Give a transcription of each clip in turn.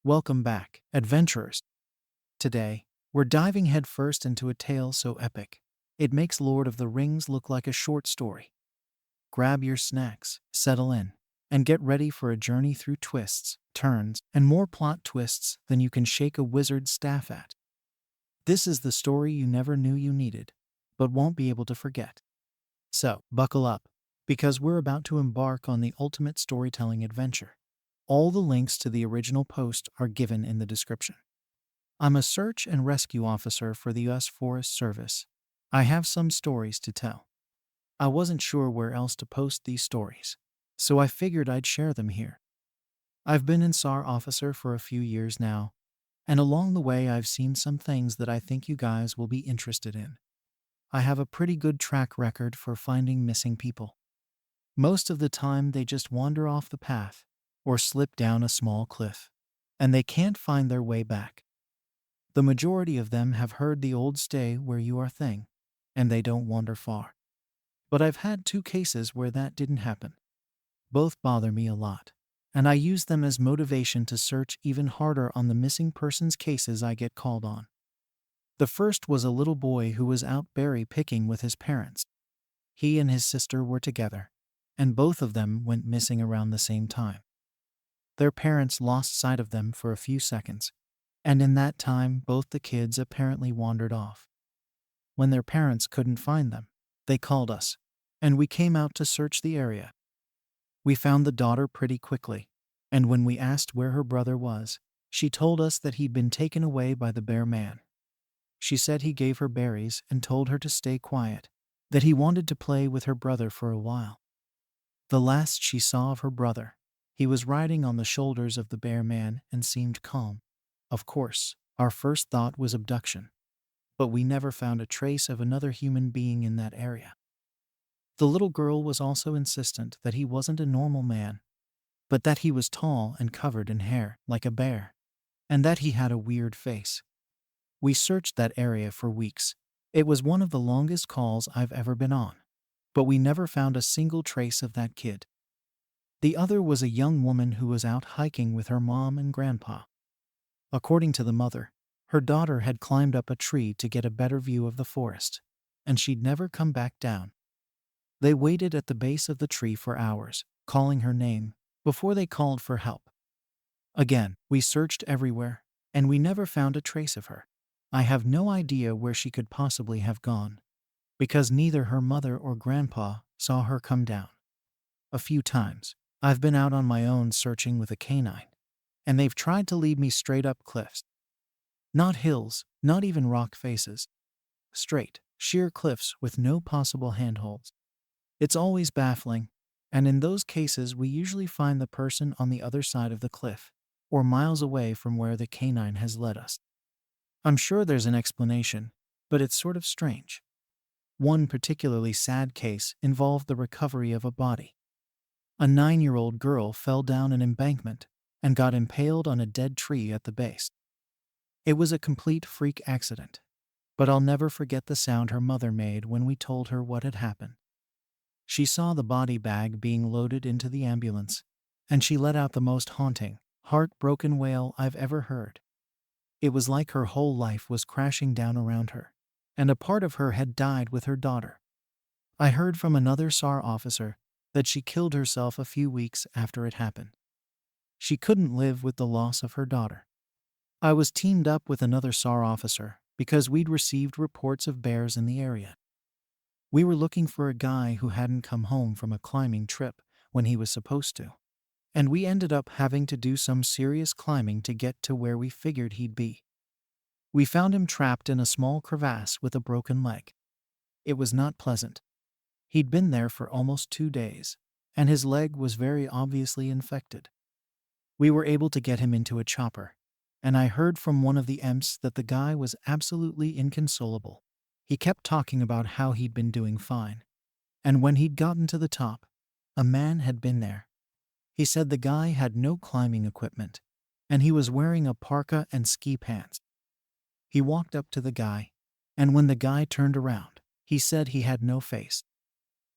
Welcome back, adventurers. Today, we're diving headfirst into a tale so epic, it makes Lord of the Rings look like a short story. Grab your snacks, settle in, and get ready for a journey through twists, turns, and more plot twists than you can shake a wizard's staff at. This is the story you never knew you needed, but won't be able to forget. So, buckle up, because we're about to embark on the ultimate storytelling adventure. All the links to the original post are given in the description. I'm a search and rescue officer for the U.S. Forest Service. I have some stories to tell. I wasn't sure where else to post these stories, so I figured I'd share them here. I've been an SAR officer for a few years now, and along the way I've seen some things that I think you guys will be interested in. I have a pretty good track record for finding missing people. Most of the time they just wander off the path or slip down a small cliff, and they can't find their way back. The majority of them have heard the old stay where you are thing, and they don't wander far. But I've had two cases where that didn't happen. Both bother me a lot, and I use them as motivation to search even harder on the missing persons cases I get called on. The first was a little boy who was out berry picking with his parents. He and his sister were together, and both of them went missing around the same time. Their parents lost sight of them for a few seconds, and in that time both the kids apparently wandered off. When their parents couldn't find them, they called us, and we came out to search the area. We found the daughter pretty quickly, and when we asked where her brother was, she told us that he'd been taken away by the bear man. She said he gave her berries and told her to stay quiet, that he wanted to play with her brother for a while. The last she saw of her brother, he was riding on the shoulders of the bear man and seemed calm. Of course, our first thought was abduction, but we never found a trace of another human being in that area. The little girl was also insistent that he wasn't a normal man, but that he was tall and covered in hair like a bear, and that he had a weird face. We searched that area for weeks. It was one of the longest calls I've ever been on, but we never found a single trace of that kid. The other was a young woman who was out hiking with her mom and grandpa. According to the mother, her daughter had climbed up a tree to get a better view of the forest, and she'd never come back down. They waited at the base of the tree for hours, calling her name, before they called for help. Again, we searched everywhere, and we never found a trace of her. I have no idea where she could possibly have gone, because neither her mother or grandpa saw her come down. A few times, I've been out on my own searching with a canine, and they've tried to lead me straight up cliffs. Not hills, not even rock faces. Straight, sheer cliffs with no possible handholds. It's always baffling, and in those cases we usually find the person on the other side of the cliff, or miles away from where the canine has led us. I'm sure there's an explanation, but it's sort of strange. One particularly sad case involved the recovery of a body. A 9-year-old girl fell down an embankment and got impaled on a dead tree at the base. It was a complete freak accident, but I'll never forget the sound her mother made when we told her what had happened. She saw the body bag being loaded into the ambulance, and she let out the most haunting, heartbroken wail I've ever heard. It was like her whole life was crashing down around her, and a part of her had died with her daughter. I heard from another SAR officer that she killed herself a few weeks after it happened. She couldn't live with the loss of her daughter. I was teamed up with another SAR officer because we'd received reports of bears in the area. We were looking for a guy who hadn't come home from a climbing trip when he was supposed to, and we ended up having to do some serious climbing to get to where we figured he'd be. We found him trapped in a small crevasse with a broken leg. It was not pleasant. He'd been there for almost 2 days, and his leg was very obviously infected. We were able to get him into a chopper, and I heard from one of the EMS that the guy was absolutely inconsolable. He kept talking about how he'd been doing fine, and when he'd gotten to the top, a man had been there. He said the guy had no climbing equipment, and he was wearing a parka and ski pants. He walked up to the guy, and when the guy turned around, he said he had no face.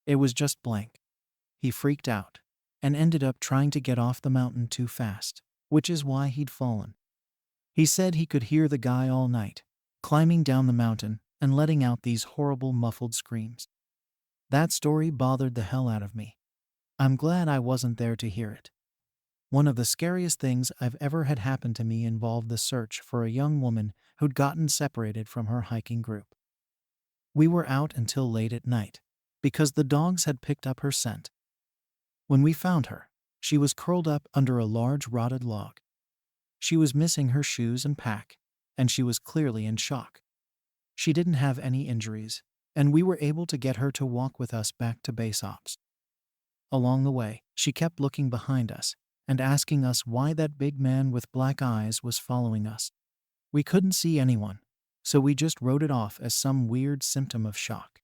It was just blank. He freaked out, and ended up trying to get off the mountain too fast, which is why he'd fallen. He said he could hear the guy all night, climbing down the mountain and letting out these horrible muffled screams. That story bothered the hell out of me. I'm glad I wasn't there to hear it. One of the scariest things I've ever had happen to me involved the search for a young woman who'd gotten separated from her hiking group. We were out until late at night because the dogs had picked up her scent. When we found her, she was curled up under a large rotted log. She was missing her shoes and pack, and she was clearly in shock. She didn't have any injuries, and we were able to get her to walk with us back to base ops. Along the way, she kept looking behind us and asking us why that big man with black eyes was following us. We couldn't see anyone, so we just wrote it off as some weird symptom of shock.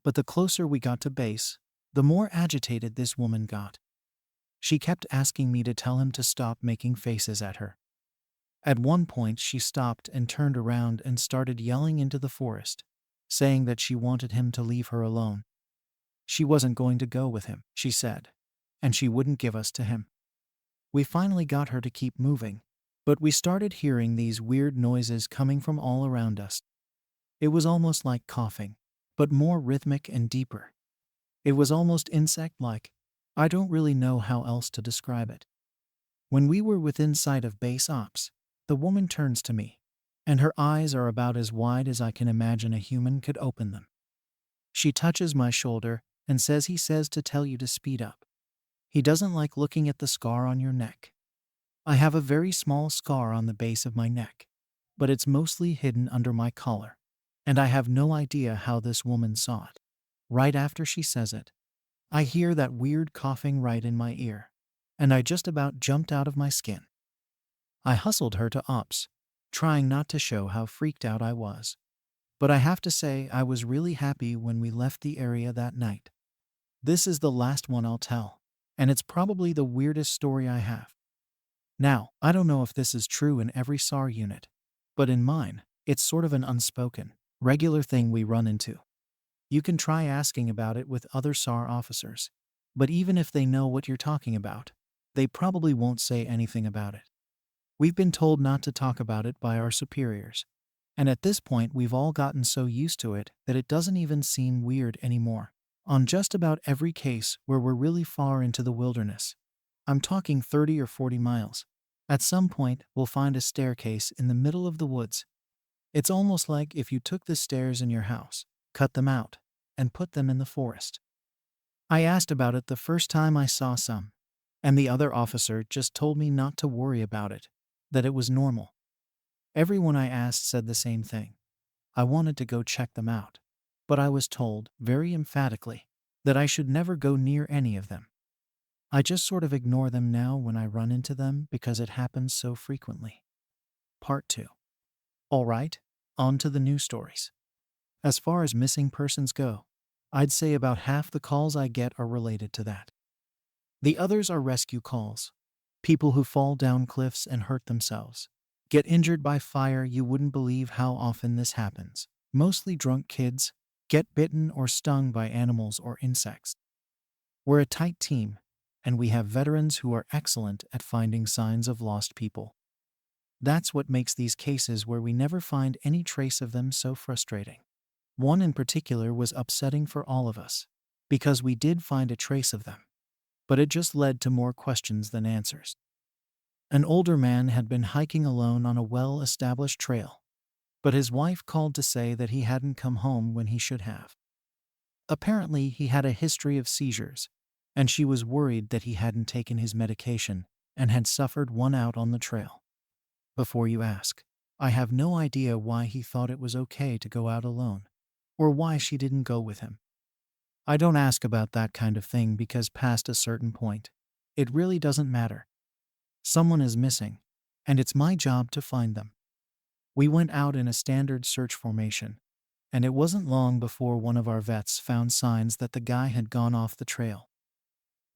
But the closer we got to base, the more agitated this woman got. She kept asking me to tell him to stop making faces at her. At one point, she stopped and turned around and started yelling into the forest, saying that she wanted him to leave her alone. She wasn't going to go with him, she said, and she wouldn't give us to him. We finally got her to keep moving, but we started hearing these weird noises coming from all around us. It was almost like coughing, but more rhythmic and deeper. It was almost insect-like. I don't really know how else to describe it. When we were within sight of base ops, the woman turns to me, and her eyes are about as wide as I can imagine a human could open them. She touches my shoulder and says he says to tell you to speed up. He doesn't like looking at the scar on your neck. I have a very small scar on the base of my neck, but it's mostly hidden under my collar, and I have no idea how this woman saw it. Right after she says it, I hear that weird coughing right in my ear, and I just about jumped out of my skin. I hustled her to ops, trying not to show how freaked out I was. But I have to say I was really happy when we left the area that night. This is the last one I'll tell, and it's probably the weirdest story I have. Now, I don't know if this is true in every SAR unit, but in mine, it's sort of an unspoken, regular thing we run into. You can try asking about it with other SAR officers, but even if they know what you're talking about, they probably won't say anything about it. We've been told not to talk about it by our superiors, and at this point we've all gotten so used to it that it doesn't even seem weird anymore. On just about every case where we're really far into the wilderness, I'm talking 30 or 40 miles, at some point we'll find a staircase in the middle of the woods. It's almost like if you took the stairs in your house, cut them out, and put them in the forest. I asked about it the first time I saw some, and the other officer just told me not to worry about it, that it was normal. Everyone I asked said the same thing. I wanted to go check them out, but I was told, very emphatically, that I should never go near any of them. I just sort of ignore them now when I run into them because it happens so frequently. Part 2. Alright, on to the news stories. As far as missing persons go, I'd say about half the calls I get are related to that. The others are rescue calls. People who fall down cliffs and hurt themselves. Get injured by fire. You wouldn't believe how often this happens. Mostly drunk kids. Get bitten or stung by animals or insects. We're a tight team, and we have veterans who are excellent at finding signs of lost people. That's what makes these cases where we never find any trace of them so frustrating. One in particular was upsetting for all of us, because we did find a trace of them, but it just led to more questions than answers. An older man had been hiking alone on a well-established trail, but his wife called to say that he hadn't come home when he should have. Apparently, he had a history of seizures, and she was worried that he hadn't taken his medication and had suffered one out on the trail. Before you ask, I have no idea why he thought it was okay to go out alone, or why she didn't go with him. I don't ask about that kind of thing because past a certain point, it really doesn't matter. Someone is missing, and it's my job to find them. We went out in a standard search formation, and it wasn't long before one of our vets found signs that the guy had gone off the trail.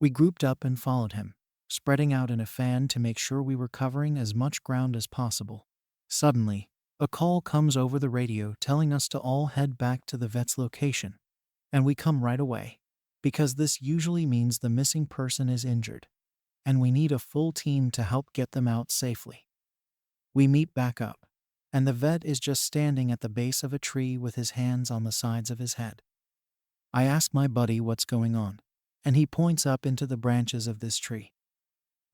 We grouped up and followed him, spreading out in a fan to make sure we were covering as much ground as possible. Suddenly, a call comes over the radio telling us to all head back to the vet's location, and we come right away, because this usually means the missing person is injured. and we need a full team to help get them out safely. We meet back up, and the vet is just standing at the base of a tree with his hands on the sides of his head. I ask my buddy what's going on, and he points up into the branches of this tree.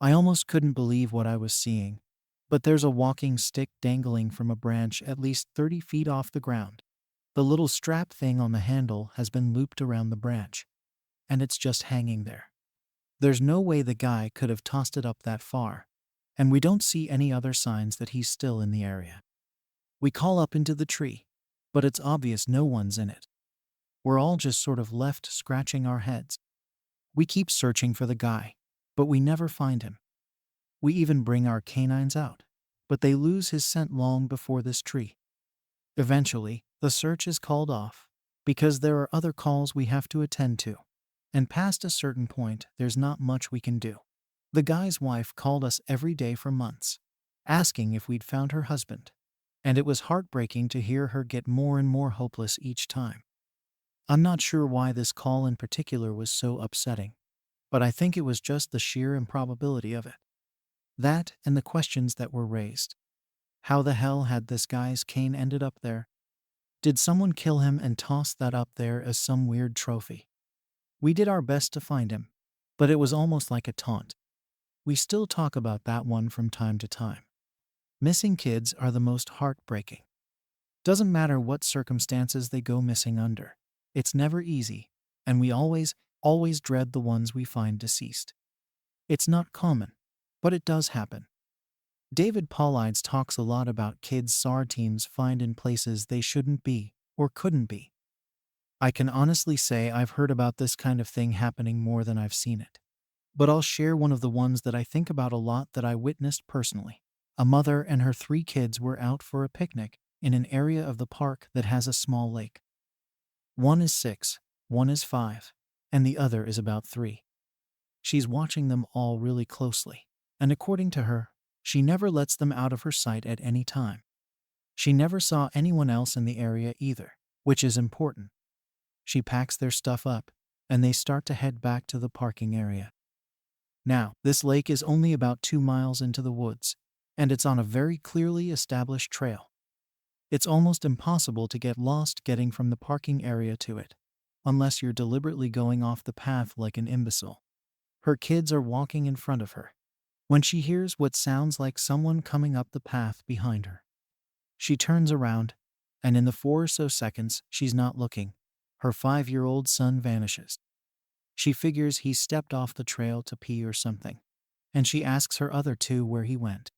I almost couldn't believe what I was seeing, but there's a walking stick dangling from a branch at least 30 feet off the ground. The little strap thing on the handle has been looped around the branch, and it's just hanging there. There's no way the guy could have tossed it up that far, and we don't see any other signs that he's still in the area. We call up into the tree, but it's obvious no one's in it. We're all just sort of left scratching our heads. We keep searching for the guy, but we never find him. We even bring our canines out, but they lose his scent long before this tree. Eventually, the search is called off, because there are other calls we have to attend to, and past a certain point, there's not much we can do. The guy's wife called us every day for months, asking if we'd found her husband, and it was heartbreaking to hear her get more and more hopeless each time. I'm not sure why this call in particular was so upsetting, but I think it was just the sheer improbability of it. That and the questions that were raised. How the hell had this guy's cane ended up there? Did someone kill him and toss that up there as some weird trophy? We did our best to find him, but it was almost like a taunt. We still talk about that one from time to time. Missing kids are the most heartbreaking. Doesn't matter what circumstances they go missing under. It's never easy, and we always dread the ones we find deceased. It's not common, but it does happen. David Paulides talks a lot about kids SAR teams find in places they shouldn't be or couldn't be. I can honestly say I've heard about this kind of thing happening more than I've seen it. But I'll share one of the ones that I think about a lot that I witnessed personally. A mother and her 3 kids were out for a picnic in an area of the park that has a small lake. One is 6, one is 5, and the other is about 3. She's watching them all really closely, and according to her, she never lets them out of her sight at any time. She never saw anyone else in the area either, which is important. She packs their stuff up, and they start to head back to the parking area. Now, this lake is only about 2 miles into the woods, and it's on a very clearly established trail. It's almost impossible to get lost getting from the parking area to it, unless you're deliberately going off the path like an imbecile. Her kids are walking in front of her, when she hears what sounds like someone coming up the path behind her. She turns around, and in the 4 or so seconds she's not looking, her 5-year-old son vanishes. She figures he stepped off the trail to pee or something, and she asks her other 2 where he went.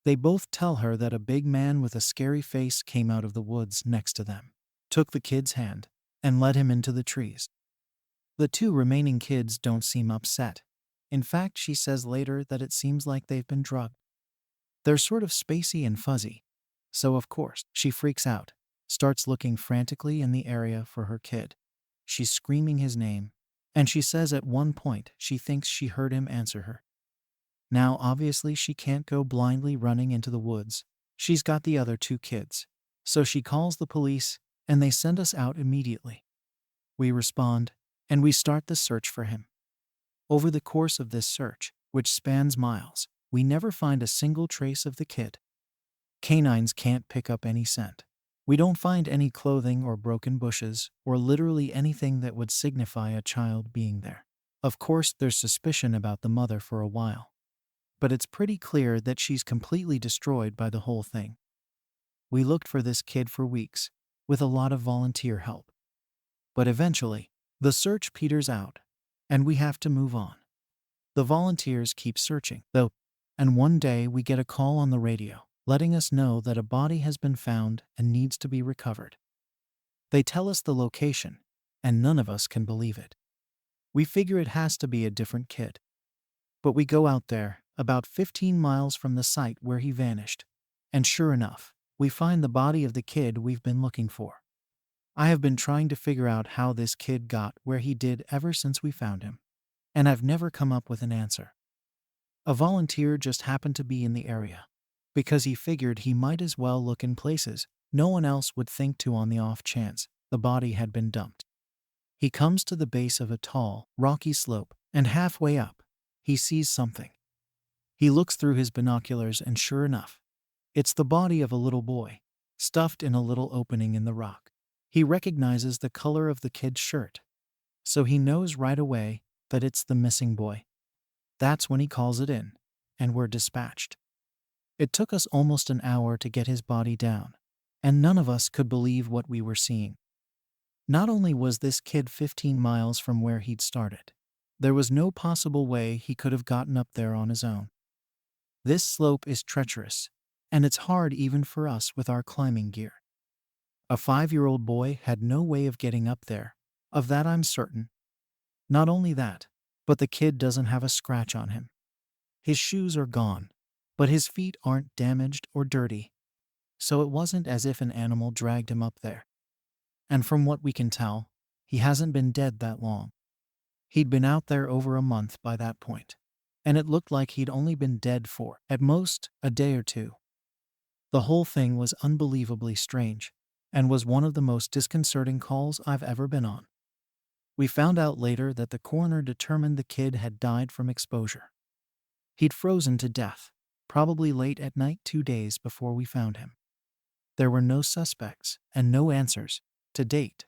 They both tell her that a big man with a scary face came out of the woods next to them, took the kid's hand, and led him into the trees. The 2 remaining kids don't seem upset. In fact, she says later that it seems like they've been drugged. They're sort of spacey and fuzzy, so of course, she freaks out, starts looking frantically in the area for her kid. She's screaming his name, and she says at one point she thinks she heard him answer her. Now, obviously, she can't go blindly running into the woods. She's got the other 2 kids, so she calls the police, and they send us out immediately. We respond, and we start the search for him. Over the course of this search, which spans miles, we never find a single trace of the kid. Canines can't pick up any scent. We don't find any clothing or broken bushes, or literally anything that would signify a child being there. Of course, there's suspicion about the mother for a while, but it's pretty clear that she's completely destroyed by the whole thing. We looked for this kid for weeks, with a lot of volunteer help. But eventually, the search peters out, and we have to move on. The volunteers keep searching, though, and one day we get a call on the radio, letting us know that a body has been found and needs to be recovered. They tell us the location, and none of us can believe it. We figure it has to be a different kid. But we go out there, about 15 miles from the site where he vanished, and sure enough, we find the body of the kid we've been looking for. I have been trying to figure out how this kid got where he did ever since we found him, and I've never come up with an answer. A volunteer just happened to be in the area, because he figured he might as well look in places no one else would think to on the off chance the body had been dumped. He comes to the base of a tall, rocky slope, and halfway up, He sees something. He looks through his binoculars and sure enough, it's the body of a little boy, stuffed in a little opening in the rock. He recognizes the color of the kid's shirt, so he knows right away that it's the missing boy. That's when he calls it in, and we're dispatched. It took us almost an hour to get his body down, and none of us could believe what we were seeing. Not only was this kid 15 miles from where he'd started, there was no possible way he could have gotten up there on his own. This slope is treacherous, and it's hard even for us with our climbing gear. A 5-year-old boy had no way of getting up there, of that I'm certain. Not only that, but the kid doesn't have a scratch on him. His shoes are gone, but his feet aren't damaged or dirty, so it wasn't as if an animal dragged him up there. And from what we can tell, he hasn't been dead that long. He'd been out there over a month by that point, and it looked like he'd only been dead for, at most, a day or two. The whole thing was unbelievably strange, and was one of the most disconcerting calls I've ever been on. We found out later that the coroner determined the kid had died from exposure. He'd frozen to death, probably late at night 2 days before we found him. There were no suspects and no answers, to date.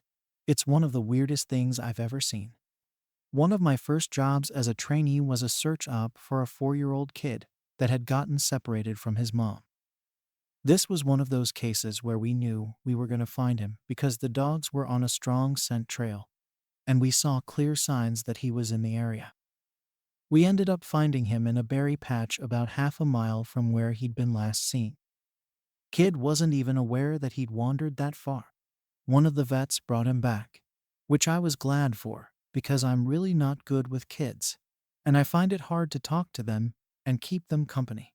It's one of the weirdest things I've ever seen. One of my first jobs as a trainee was a search op for a 4-year-old kid that had gotten separated from his mom. This was one of those cases where we knew we were going to find him because the dogs were on a strong scent trail, and we saw clear signs that he was in the area. We ended up finding him in a berry patch about half a mile from where he'd been last seen. Kid wasn't even aware that he'd wandered that far. One of the vets brought him back, which I was glad for because I'm really not good with kids, and I find it hard to talk to them and keep them company.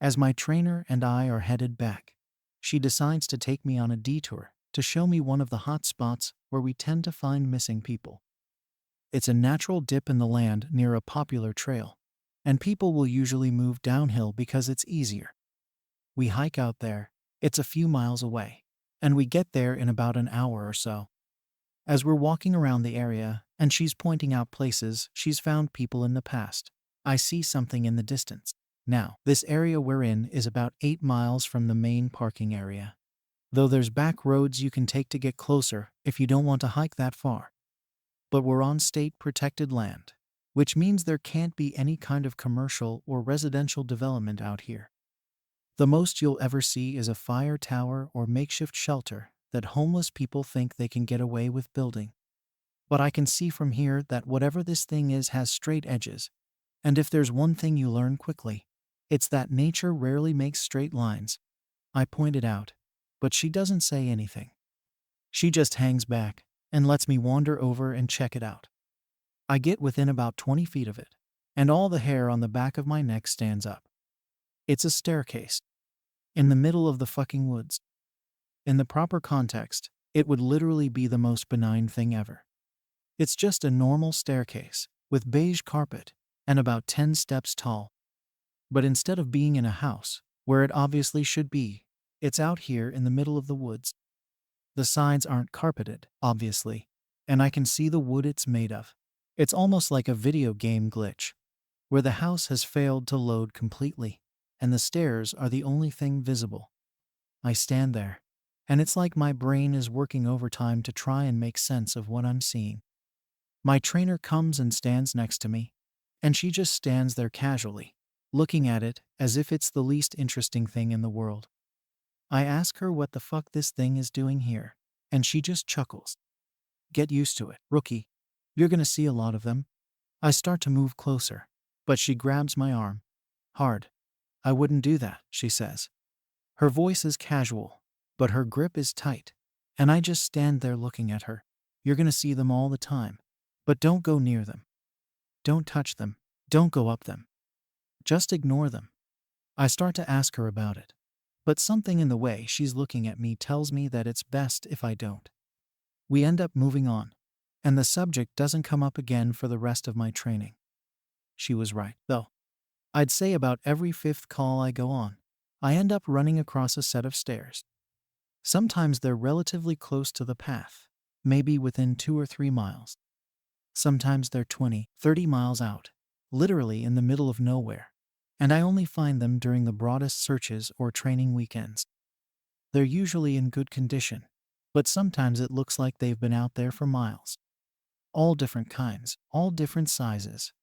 As my trainer and I are headed back, she decides to take me on a detour to show me one of the hot spots where we tend to find missing people. It's a natural dip in the land near a popular trail, and people will usually move downhill because it's easier. We hike out there, it's a few miles away, and we get there in about an hour or so. As we're walking around the area and she's pointing out places she's found people in the past, I see something in the distance. Now, this area we're in is about 8 miles from the main parking area, though there's back roads you can take to get closer if you don't want to hike that far. But we're on state-protected land, which means there can't be any kind of commercial or residential development out here. The most you'll ever see is a fire tower or makeshift shelter that homeless people think they can get away with building. But I can see from here that whatever this thing is has straight edges, and if there's one thing you learn quickly, it's that nature rarely makes straight lines. I pointed out, but she doesn't say anything. She just hangs back and lets me wander over and check it out. I get within about 20 feet of it, and all the hair on the back of my neck stands up. It's a staircase, in the middle of the fucking woods. In the proper context, it would literally be the most benign thing ever. It's just a normal staircase, with beige carpet, and about 10 steps tall. But instead of being in a house, where it obviously should be, it's out here in the middle of the woods. The sides aren't carpeted, obviously, and I can see the wood it's made of. It's almost like a video game glitch, where the house has failed to load completely, and the stairs are the only thing visible. I stand there, and it's like my brain is working overtime to try and make sense of what I'm seeing. My trainer comes and stands next to me, and she just stands there casually, looking at it as if it's the least interesting thing in the world. I ask her what the fuck this thing is doing here, and she just chuckles. Get used to it, rookie. You're gonna see a lot of them. I start to move closer, but she grabs my arm. Hard. I wouldn't do that, she says. Her voice is casual, but her grip is tight, and I just stand there looking at her. You're gonna see them all the time, but don't go near them. Don't touch them. Don't go up them. Just ignore them. I start to ask her about it, but something in the way she's looking at me tells me that it's best if I don't. We end up moving on, and the subject doesn't come up again for the rest of my training. She was right, though. I'd say about every 5th call I go on, I end up running across a set of stairs. Sometimes they're relatively close to the path, maybe within 2 or 3 miles. Sometimes they're 20, 30 miles out, literally in the middle of nowhere, and I only find them during the broadest searches or training weekends. They're usually in good condition, but sometimes it looks like they've been out there for miles. All different kinds, all different sizes.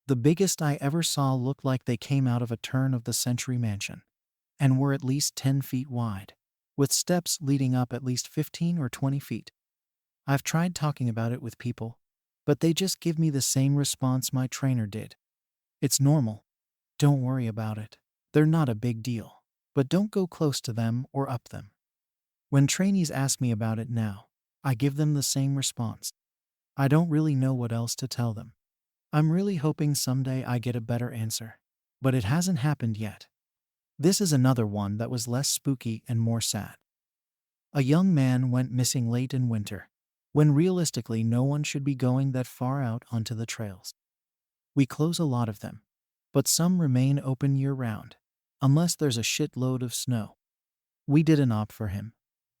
The biggest I ever saw looked like they came out of a turn-of-the-century mansion, and were at least 10 feet wide, with steps leading up at least 15 or 20 feet. I've tried talking about it with people, but they just give me the same response my trainer did. It's normal. Don't worry about it. They're not a big deal. But don't go close to them or up them. When trainees ask me about it now, I give them the same response. I don't really know what else to tell them. I'm really hoping someday I get a better answer. But it hasn't happened yet. This is another one that was less spooky and more sad. A young man went missing late in winter, when realistically no one should be going that far out onto the trails. We close a lot of them, but some remain open year-round, unless there's a shitload of snow. We didn't opt for him,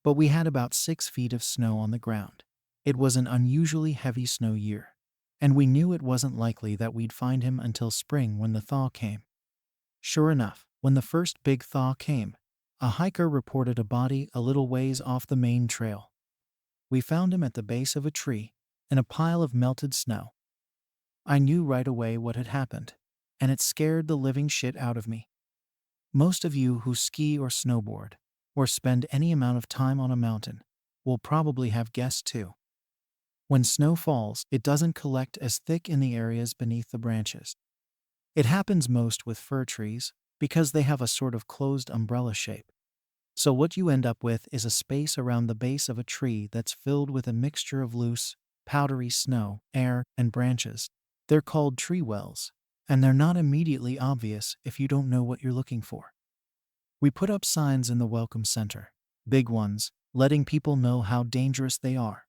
but we had about 6 feet of snow on the ground. It was an unusually heavy snow year, and we knew it wasn't likely that we'd find him until spring when the thaw came. Sure enough, when the first big thaw came, a hiker reported a body a little ways off the main trail. We found him at the base of a tree, in a pile of melted snow. I knew right away what had happened, and it scared the living shit out of me. Most of you who ski or snowboard, or spend any amount of time on a mountain, will probably have guessed too. When snow falls, it doesn't collect as thick in the areas beneath the branches. It happens most with fir trees, because they have a sort of closed umbrella shape. So what you end up with is a space around the base of a tree that's filled with a mixture of loose, powdery snow, air, and branches. They're called tree wells, and they're not immediately obvious if you don't know what you're looking for. We put up signs in the welcome center, big ones, letting people know how dangerous they are.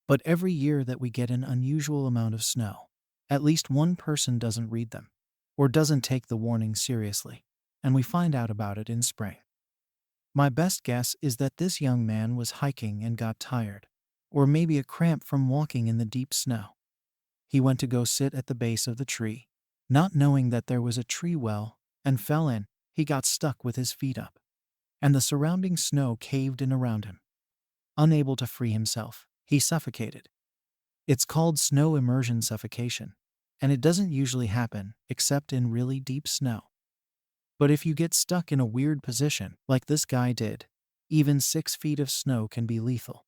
But every year that we get an unusual amount of snow, at least one person doesn't read them, or doesn't take the warning seriously, and we find out about it in spring. My best guess is that this young man was hiking and got tired, or maybe a cramp from walking in the deep snow. He went to go sit at the base of the tree, not knowing that there was a tree well, and fell in. He got stuck with his feet up, and the surrounding snow caved in around him. Unable to free himself, he suffocated. It's called snow immersion suffocation, and it doesn't usually happen except in really deep snow. But if you get stuck in a weird position, like this guy did, even 6 feet of snow can be lethal.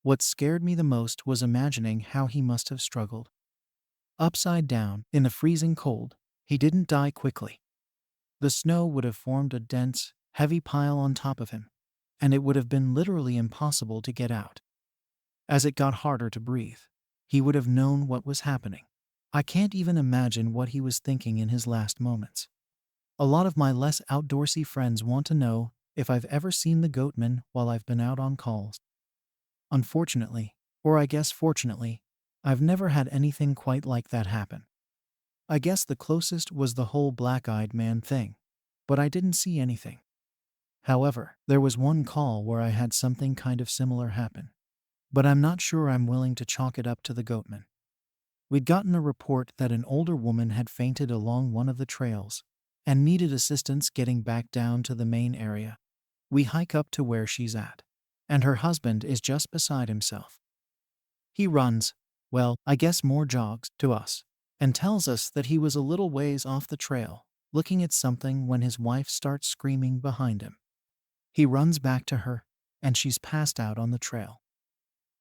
What scared me the most was imagining how he must have struggled. Upside down, in the freezing cold, he didn't die quickly. The snow would have formed a dense, heavy pile on top of him, and it would have been literally impossible to get out. As it got harder to breathe, he would have known what was happening. I can't even imagine what he was thinking in his last moments. A lot of my less outdoorsy friends want to know if I've ever seen the goatman while I've been out on calls. Unfortunately, or I guess fortunately, I've never had anything quite like that happen. I guess the closest was the whole black-eyed man thing, but I didn't see anything. However, there was one call where I had something kind of similar happen, but I'm not sure I'm willing to chalk it up to the goatman. We'd gotten a report that an older woman had fainted along one of the trails and needed assistance getting back down to the main area. We hike up to where she's at, and her husband is just beside himself. He runs, well, I guess more jogs, to us, and tells us that he was a little ways off the trail, looking at something when his wife starts screaming behind him. He runs back to her, and she's passed out on the trail.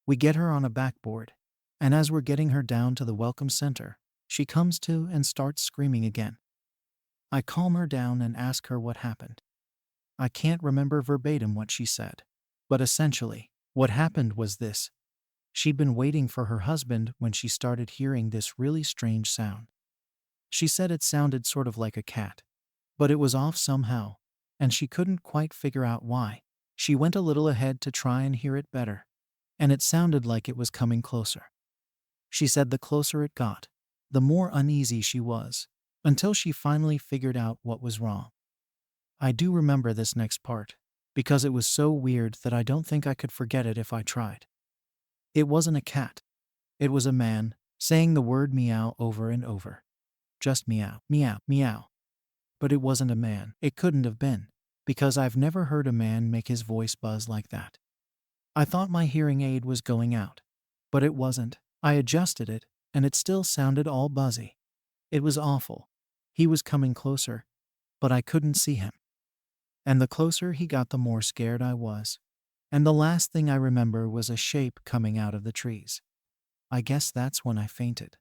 We get her on a backboard, and as we're getting her down to the welcome center, she comes to and starts screaming again. I calm her down and ask her what happened. I can't remember verbatim what she said, but essentially, what happened was this. She'd been waiting for her husband when she started hearing this really strange sound. She said it sounded sort of like a cat, but it was off somehow, and she couldn't quite figure out why. She went a little ahead to try and hear it better, and it sounded like it was coming closer. She said the closer it got, the more uneasy she was, until she finally figured out what was wrong. I do remember this next part, because it was so weird that I don't think I could forget it if I tried. It wasn't a cat. It was a man, saying the word meow over and over. just meow, meow, meow. But it wasn't a man. It couldn't have been, because I've never heard a man make his voice buzz like that. I thought my hearing aid was going out, but it wasn't. I adjusted it, and it still sounded all buzzy. It was awful. He was coming closer, but I couldn't see him. And the closer he got, the more scared I was. And the last thing I remember was a shape coming out of the trees. I guess that's when I fainted.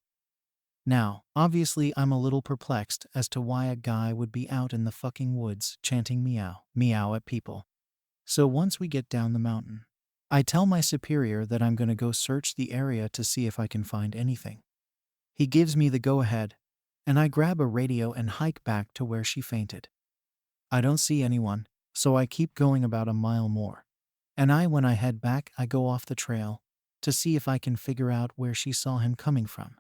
Now, obviously, I'm a little perplexed as to why a guy would be out in the fucking woods chanting meow, meow at people. So once we get down the mountain, I tell my superior that I'm going to go search the area to see if I can find anything. He gives me the go-ahead, and I grab a radio and hike back to where she fainted. I don't see anyone, so I keep going about a mile more. And when I head back, I go off the trail to see if I can figure out where she saw him coming from.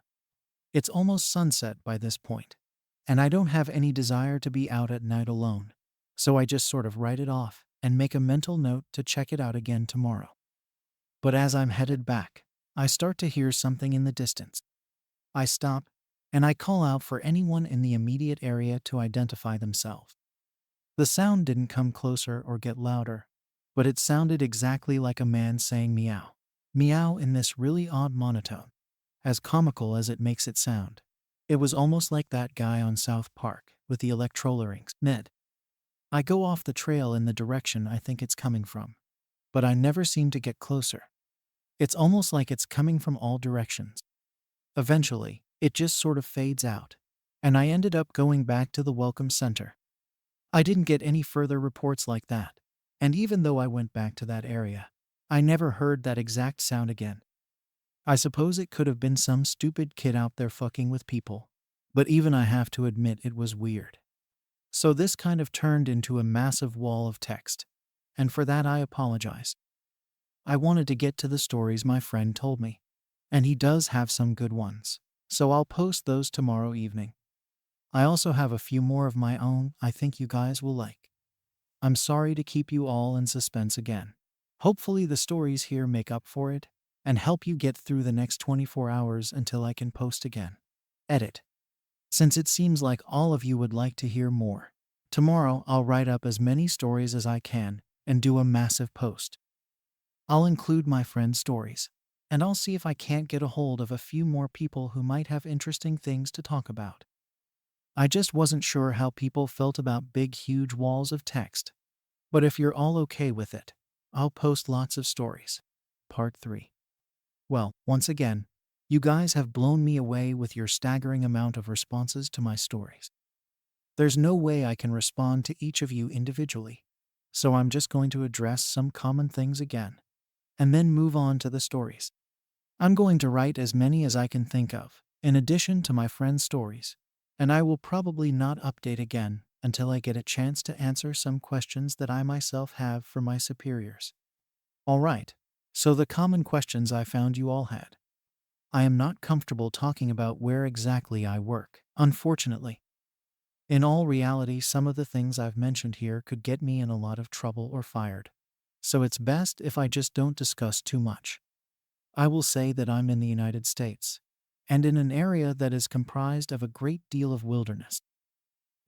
It's almost sunset by this point, and I don't have any desire to be out at night alone, so I just sort of write it off and make a mental note to check it out again tomorrow. But as I'm headed back, I start to hear something in the distance. I stop, and I call out for anyone in the immediate area to identify themselves. The sound didn't come closer or get louder, but it sounded exactly like a man saying meow, meow in this really odd monotone, as comical as it makes it sound. It was almost like that guy on South Park with the electrolytics, Ned. I go off the trail in the direction I think it's coming from, but I never seem to get closer. It's almost like it's coming from all directions. Eventually, it just sort of fades out, and I ended up going back to the Welcome Center. I didn't get any further reports like that, and even though I went back to that area, I never heard that exact sound again. I suppose it could have been some stupid kid out there fucking with people, but even I have to admit it was weird. So this kind of turned into a massive wall of text, and for that I apologize. I wanted to get to the stories my friend told me, and he does have some good ones, so I'll post those tomorrow evening. I also have a few more of my own I think you guys will like. I'm sorry to keep you all in suspense again. Hopefully the stories here make up for it and help you get through the next 24 hours until I can post again. Edit. Since it seems like all of you would like to hear more, tomorrow I'll write up as many stories as I can and do a massive post. I'll include my friends' stories, and I'll see if I can't get a hold of a few more people who might have interesting things to talk about. I just wasn't sure how people felt about big, huge walls of text. But if you're all okay with it, I'll post lots of stories. Part 3. Well, once again, you guys have blown me away with your staggering amount of responses to my stories. There's no way I can respond to each of you individually, so I'm just going to address some common things again, and then move on to the stories. I'm going to write as many as I can think of, in addition to my friends' stories, and I will probably not update again until I get a chance to answer some questions that I myself have for my superiors. Alright, so the common questions I found you all had. I am not comfortable talking about where exactly I work, unfortunately. In all reality, some of the things I've mentioned here could get me in a lot of trouble or fired, so it's best if I just don't discuss too much. I will say that I'm in the United States, and in an area that is comprised of a great deal of wilderness.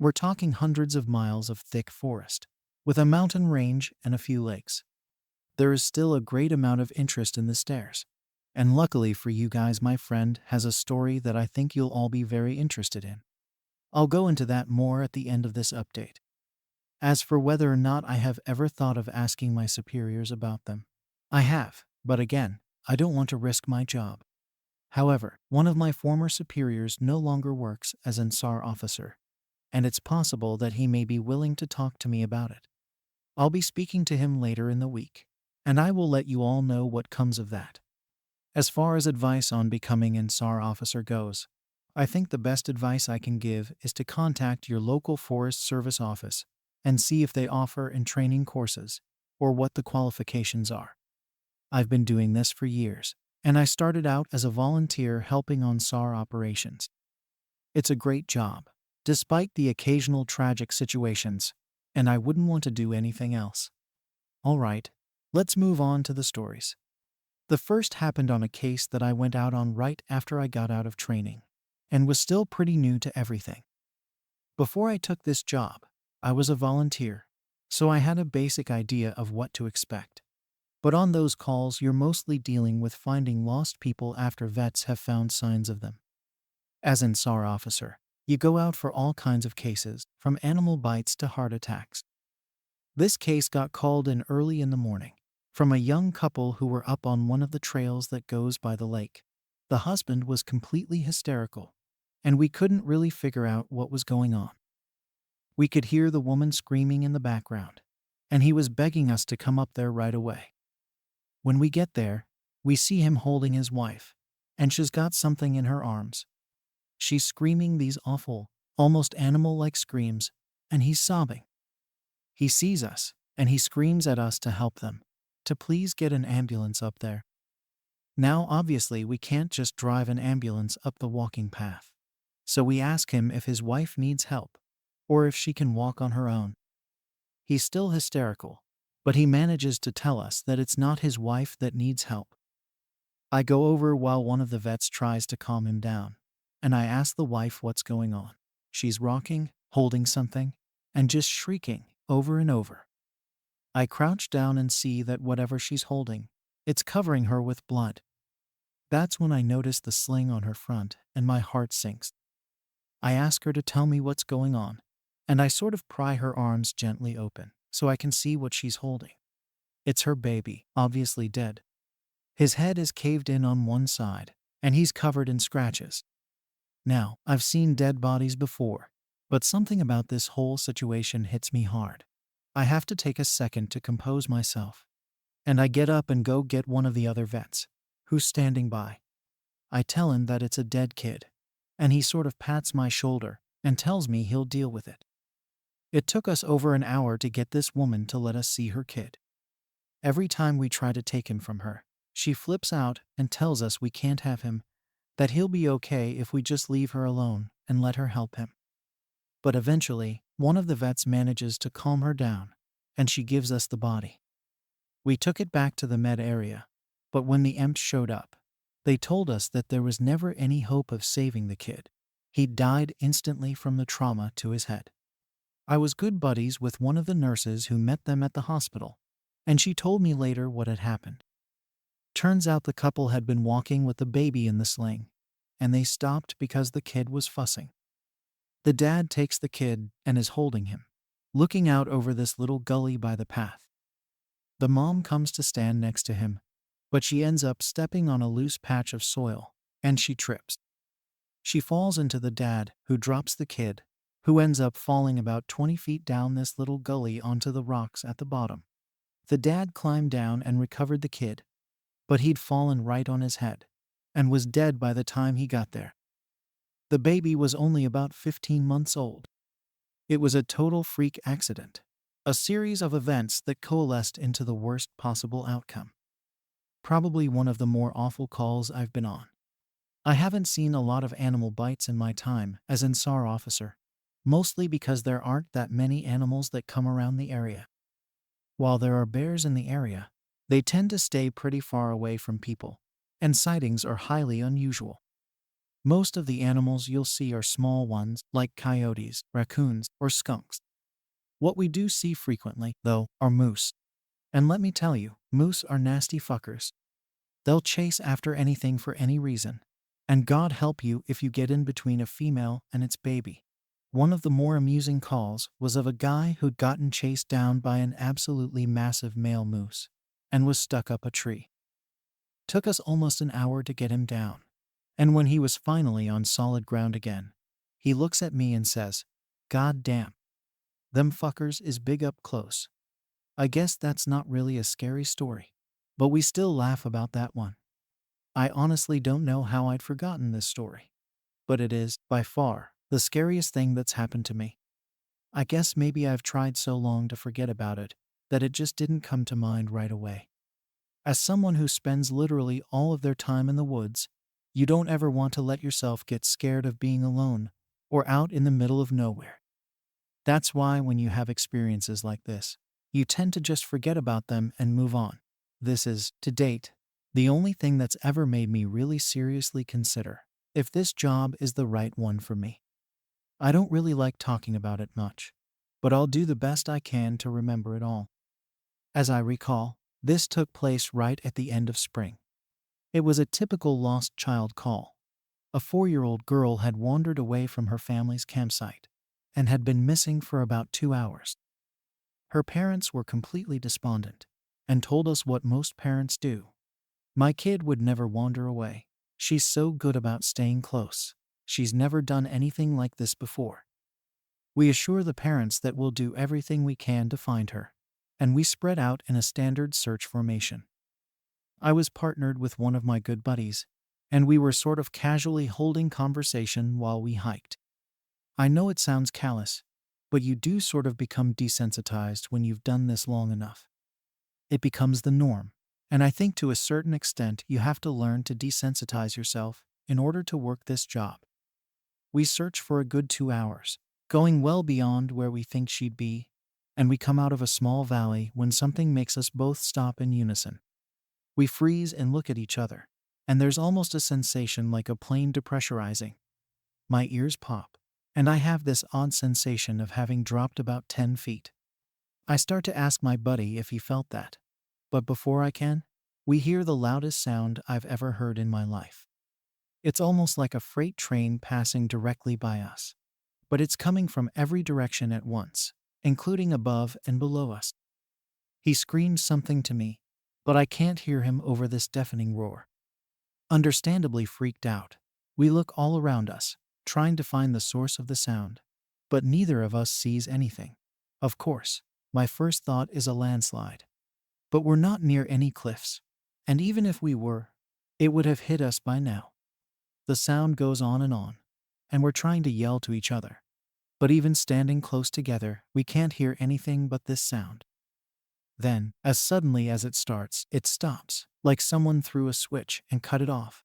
We're talking hundreds of miles of thick forest, with a mountain range and a few lakes. There is still a great amount of interest in the stairs, and luckily for you guys, my friend has a story that I think you'll all be very interested in. I'll go into that more at the end of this update. As for whether or not I have ever thought of asking my superiors about them, I have, but again, I don't want to risk my job. However, one of my former superiors no longer works as an SAR officer, and it's possible that he may be willing to talk to me about it. I'll be speaking to him later in the week, and I will let you all know what comes of that. As far as advice on becoming an SAR officer goes, I think the best advice I can give is to contact your local Forest Service office and see if they offer training courses or what the qualifications are. I've been doing this for years, and I started out as a volunteer helping on SAR operations. It's a great job, despite the occasional tragic situations, and I wouldn't want to do anything else. Alright, let's move on to the stories. The first happened on a case that I went out on right after I got out of training. and was still pretty new to everything. Before I took this job, I was a volunteer, so I had a basic idea of what to expect. But on those calls, you're mostly dealing with finding lost people after vets have found signs of them. As an SAR officer, you go out for all kinds of cases, from animal bites to heart attacks. This case got called in early in the morning from a young couple who were up on one of the trails that goes by the lake. The husband was completely hysterical, and we couldn't really figure out what was going on. We could hear the woman screaming in the background, and he was begging us to come up there right away. When we get there, we see him holding his wife, and she's got something in her arms. She's screaming these awful, almost animal-like screams, and he's sobbing. He sees us, and he screams at us to help them, to please get an ambulance up there. Now, obviously, we can't just drive an ambulance up the walking path. So we ask him if his wife needs help, or if she can walk on her own. He's still hysterical, but he manages to tell us that it's not his wife that needs help. I go over while one of the vets tries to calm him down, and I ask the wife what's going on. She's rocking, holding something, and just shrieking over and over. I crouch down and see that whatever she's holding, it's covering her with blood. That's when I notice the sling on her front, and my heart sinks. I ask her to tell me what's going on, and I sort of pry her arms gently open so I can see what she's holding. It's her baby, obviously dead. His head is caved in on one side, and he's covered in scratches. Now, I've seen dead bodies before, but something about this whole situation hits me hard. I have to take a second to compose myself, and I get up and go get one of the other vets, who's standing by. I tell him that it's a dead kid, and he sort of pats my shoulder and tells me he'll deal with it. It took us over an hour to get this woman to let us see her kid. Every time we try to take him from her, she flips out and tells us we can't have him, that he'll be okay if we just leave her alone and let her help him. But eventually, one of the vets manages to calm her down, and she gives us the body. We took it back to the med area, but when the EMTs showed up, they told us that there was never any hope of saving the kid. He died instantly from the trauma to his head. I was good buddies with one of the nurses who met them at the hospital, and she told me later what had happened. Turns out the couple had been walking with the baby in the sling, and they stopped because the kid was fussing. The dad takes the kid and is holding him, looking out over this little gully by the path. The mom comes to stand next to him, but she ends up stepping on a loose patch of soil, and she trips. She falls into the dad, who drops the kid, who ends up falling about 20 feet down this little gully onto the rocks at the bottom. The dad climbed down and recovered the kid, but he'd fallen right on his head, and was dead by the time he got there. The baby was only about 15 months old. It was a total freak accident, a series of events that coalesced into the worst possible outcome. Probably one of the more awful calls I've been on. I haven't seen a lot of animal bites in my time as an SAR officer, mostly because there aren't that many animals that come around the area. While there are bears in the area, they tend to stay pretty far away from people, and sightings are highly unusual. Most of the animals you'll see are small ones like coyotes, raccoons, or skunks. What we do see frequently, though, are moose. And let me tell you, moose are nasty fuckers. They'll chase after anything for any reason, and God help you if you get in between a female and its baby. One of the more amusing calls was of a guy who'd gotten chased down by an absolutely massive male moose and was stuck up a tree. Took us almost an hour to get him down, and when he was finally on solid ground again, he looks at me and says, "God damn. Them fuckers is big up close." I guess that's not really a scary story, but we still laugh about that one. I honestly don't know how I'd forgotten this story, but it is, by far, the scariest thing that's happened to me. I guess maybe I've tried so long to forget about it that it just didn't come to mind right away. As someone who spends literally all of their time in the woods, you don't ever want to let yourself get scared of being alone or out in the middle of nowhere. That's why when you have experiences like this, you tend to just forget about them and move on. This is, to date, the only thing that's ever made me really seriously consider if this job is the right one for me. I don't really like talking about it much, but I'll do the best I can to remember it all. As I recall, this took place right at the end of spring. It was a typical lost child call. A 4-year-old girl had wandered away from her family's campsite and had been missing for about 2 hours. Her parents were completely despondent and told us what most parents do. My kid would never wander away. She's so good about staying close. She's never done anything like this before. We assure the parents that we'll do everything we can to find her, and we spread out in a standard search formation. I was partnered with one of my good buddies, and we were sort of casually holding conversation while we hiked. I know it sounds callous, but you do sort of become desensitized when you've done this long enough. It becomes the norm, and I think to a certain extent you have to learn to desensitize yourself in order to work this job. We search for a good 2 hours, going well beyond where we think she'd be, and we come out of a small valley when something makes us both stop in unison. We freeze and look at each other, and there's almost a sensation like a plane depressurizing. My ears pop, and I have this odd sensation of having dropped about 10 feet. I start to ask my buddy if he felt that, but before I can, we hear the loudest sound I've ever heard in my life. It's almost like a freight train passing directly by us, but it's coming from every direction at once, including above and below us. He screams something to me, but I can't hear him over this deafening roar. Understandably freaked out, we look all around us, trying to find the source of the sound, but neither of us sees anything. Of course, my first thought is a landslide. But we're not near any cliffs, and even if we were, it would have hit us by now. The sound goes on, and we're trying to yell to each other. But even standing close together, we can't hear anything but this sound. Then, as suddenly as it starts, it stops, like someone threw a switch and cut it off.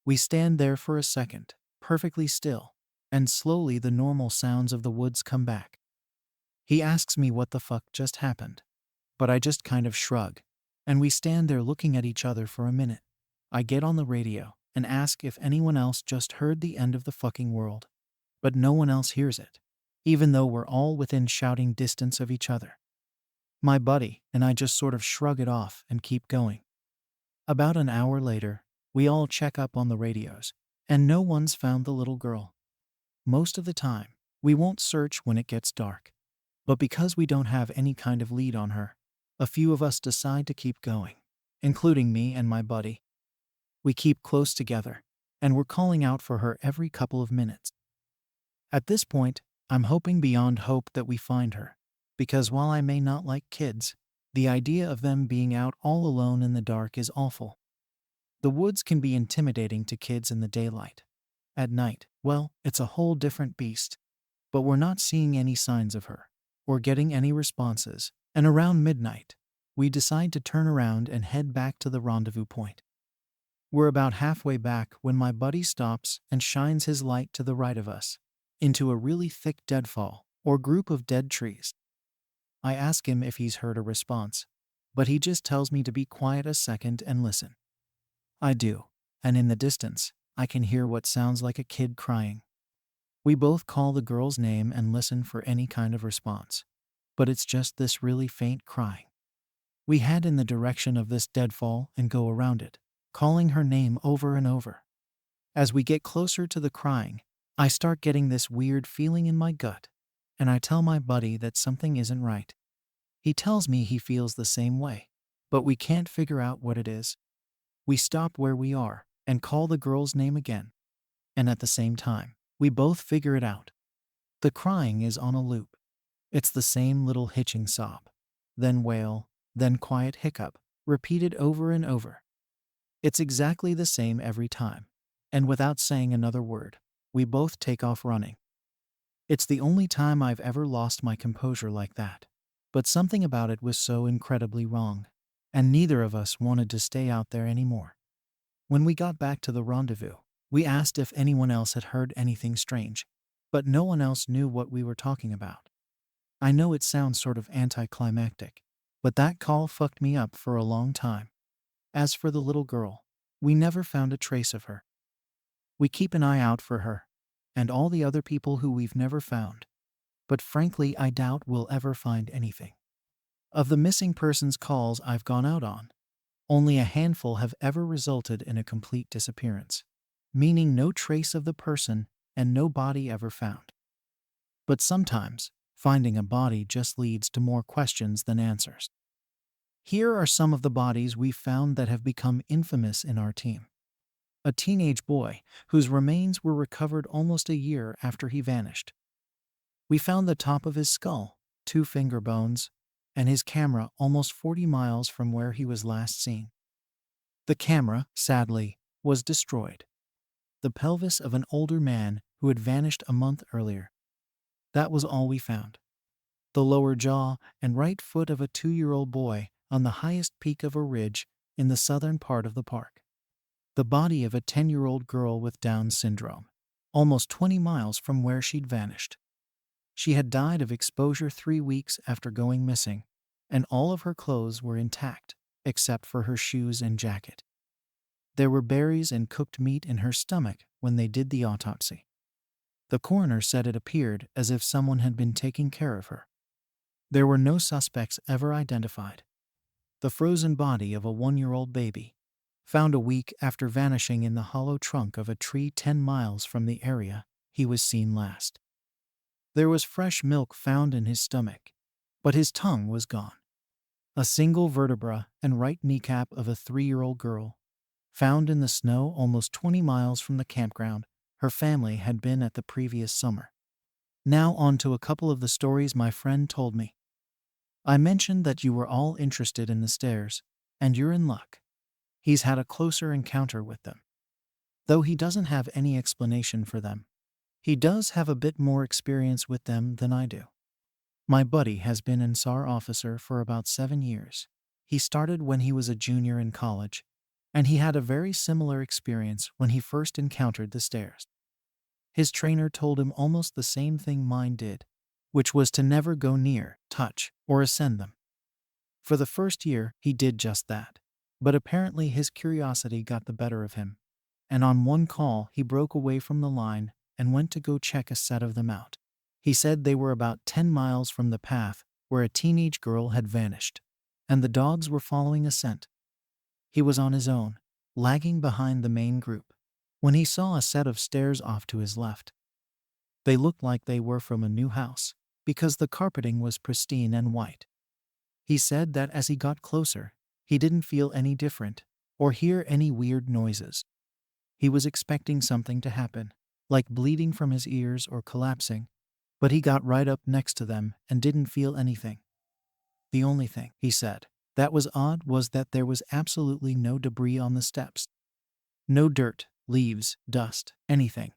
We stand there for a second, perfectly still, and slowly the normal sounds of the woods come back. He asks me what the fuck just happened, but I just kind of shrug, and we stand there looking at each other for a minute. I get on the radio and ask if anyone else just heard the end of the fucking world, but no one else hears it, even though we're all within shouting distance of each other. My buddy and I just sort of shrug it off and keep going. About an hour later, we all check up on the radios, and no one's found the little girl. Most of the time, we won't search when it gets dark, but because we don't have any kind of lead on her, a few of us decide to keep going, including me and my buddy. We keep close together, and we're calling out for her every couple of minutes. At this point, I'm hoping beyond hope that we find her, because while I may not like kids, the idea of them being out all alone in the dark is awful. The woods can be intimidating to kids in the daylight. At night, well, it's a whole different beast. But we're not seeing any signs of her, or getting any responses, and around midnight, we decide to turn around and head back to the rendezvous point. We're about halfway back when my buddy stops and shines his light to the right of us, into a really thick deadfall, or group of dead trees. I ask him if he's heard a response, but he just tells me to be quiet a second and listen. I do, and in the distance, I can hear what sounds like a kid crying. We both call the girl's name and listen for any kind of response, but it's just this really faint crying. We head in the direction of this deadfall and go around it, calling her name over and over. As we get closer to the crying, I start getting this weird feeling in my gut, and I tell my buddy that something isn't right. He tells me he feels the same way, but we can't figure out what it is. We stop where we are and call the girl's name again, and at the same time, we both figure it out. The crying is on a loop. It's the same little hitching sob, then wail, then quiet hiccup, repeated over and over. It's exactly the same every time, and without saying another word, we both take off running. It's the only time I've ever lost my composure like that, but something about it was so incredibly wrong, and neither of us wanted to stay out there anymore. When we got back to the rendezvous, we asked if anyone else had heard anything strange, but no one else knew what we were talking about. I know it sounds sort of anticlimactic, but that call fucked me up for a long time. As for the little girl, we never found a trace of her. We keep an eye out for her and all the other people who we've never found. But frankly, I doubt we'll ever find anything. Of the missing persons calls I've gone out on, only a handful have ever resulted in a complete disappearance, meaning no trace of the person and no body ever found. But sometimes, finding a body just leads to more questions than answers. Here are some of the bodies we've found that have become infamous in our team. A teenage boy whose remains were recovered almost a year after he vanished. We found the top of his skull, 2 finger bones, and his camera almost 40 miles from where he was last seen. The camera, sadly, was destroyed. The pelvis of an older man who had vanished a month earlier. That was all we found. The lower jaw and right foot of a 2-year-old boy on the highest peak of a ridge in the southern part of the park. The body of a 10-year-old girl with Down syndrome, almost 20 miles from where she'd vanished. She had died of exposure 3 weeks after going missing, and all of her clothes were intact, except for her shoes and jacket. There were berries and cooked meat in her stomach when they did the autopsy. The coroner said it appeared as if someone had been taking care of her. There were no suspects ever identified. The frozen body of a 1-year-old baby, found a week after vanishing in the hollow trunk of a tree 10 miles from the area he was seen last. There was fresh milk found in his stomach, but his tongue was gone. A single vertebra and right kneecap of a 3-year-old girl, found in the snow almost 20 miles from the campground her family had been at the previous summer. Now on to a couple of the stories my friend told me. I mentioned that you were all interested in the stairs, and you're in luck. He's had a closer encounter with them. Though he doesn't have any explanation for them, he does have a bit more experience with them than I do. My buddy has been an SAR officer for about 7 years. He started when he was a junior in college, and he had a very similar experience when he first encountered the stairs. His trainer told him almost the same thing mine did, which was to never go near, touch, or ascend them. For the first year, he did just that, but apparently his curiosity got the better of him, and on one call he broke away from the line and went to go check a set of them out. He said they were about 10 miles from the path where a teenage girl had vanished, and the dogs were following a scent. He was on his own, lagging behind the main group, when he saw a set of stairs off to his left. They looked like they were from a new house, because the carpeting was pristine and white. He said that as he got closer, he didn't feel any different or hear any weird noises. He was expecting something to happen, like bleeding from his ears or collapsing, but he got right up next to them and didn't feel anything. The only thing, he said, that was odd was that there was absolutely no debris on the steps. No dirt, leaves, dust, anything.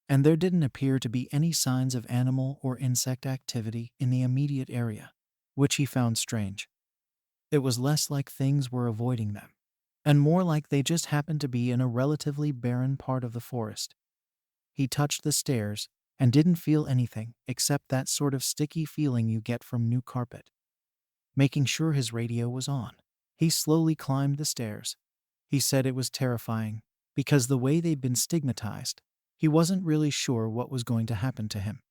And there didn't appear to be any signs of animal or insect activity in the immediate area, which he found strange. It was less like things were avoiding them, and more like they just happened to be in a relatively barren part of the forest. He touched the stairs and didn't feel anything except that sort of sticky feeling you get from new carpet. Making sure his radio was on, he slowly climbed the stairs. He said it was terrifying, because the way they'd been stigmatized, he wasn't really sure what was going to happen to him.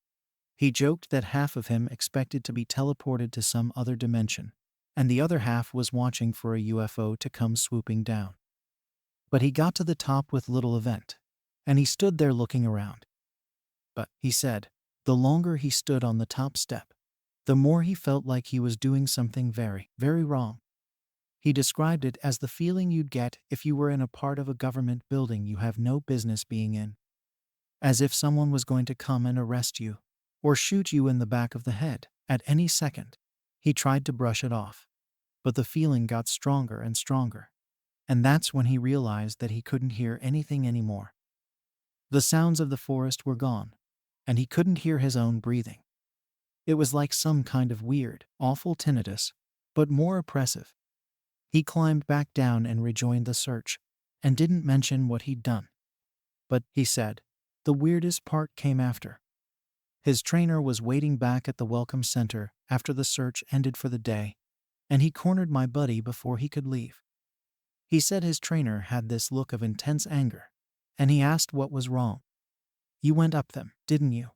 He joked that half of him expected to be teleported to some other dimension, and the other half was watching for a UFO to come swooping down. But he got to the top with little event, and he stood there looking around. But, he said, the longer he stood on the top step, the more he felt like he was doing something very, very wrong. He described it as the feeling you'd get if you were in a part of a government building you have no business being in. As if someone was going to come and arrest you, or shoot you in the back of the head, at any second. He tried to brush it off, but the feeling got stronger and stronger, and that's when he realized that he couldn't hear anything anymore. The sounds of the forest were gone, and he couldn't hear his own breathing. It was like some kind of weird, awful tinnitus, but more oppressive. He climbed back down and rejoined the search, and didn't mention what he'd done. But, he said, the weirdest part came after. His trainer was waiting back at the welcome center after the search ended for the day, and he cornered my buddy before he could leave. He said his trainer had this look of intense anger, and he asked what was wrong. "You went up them, didn't you?"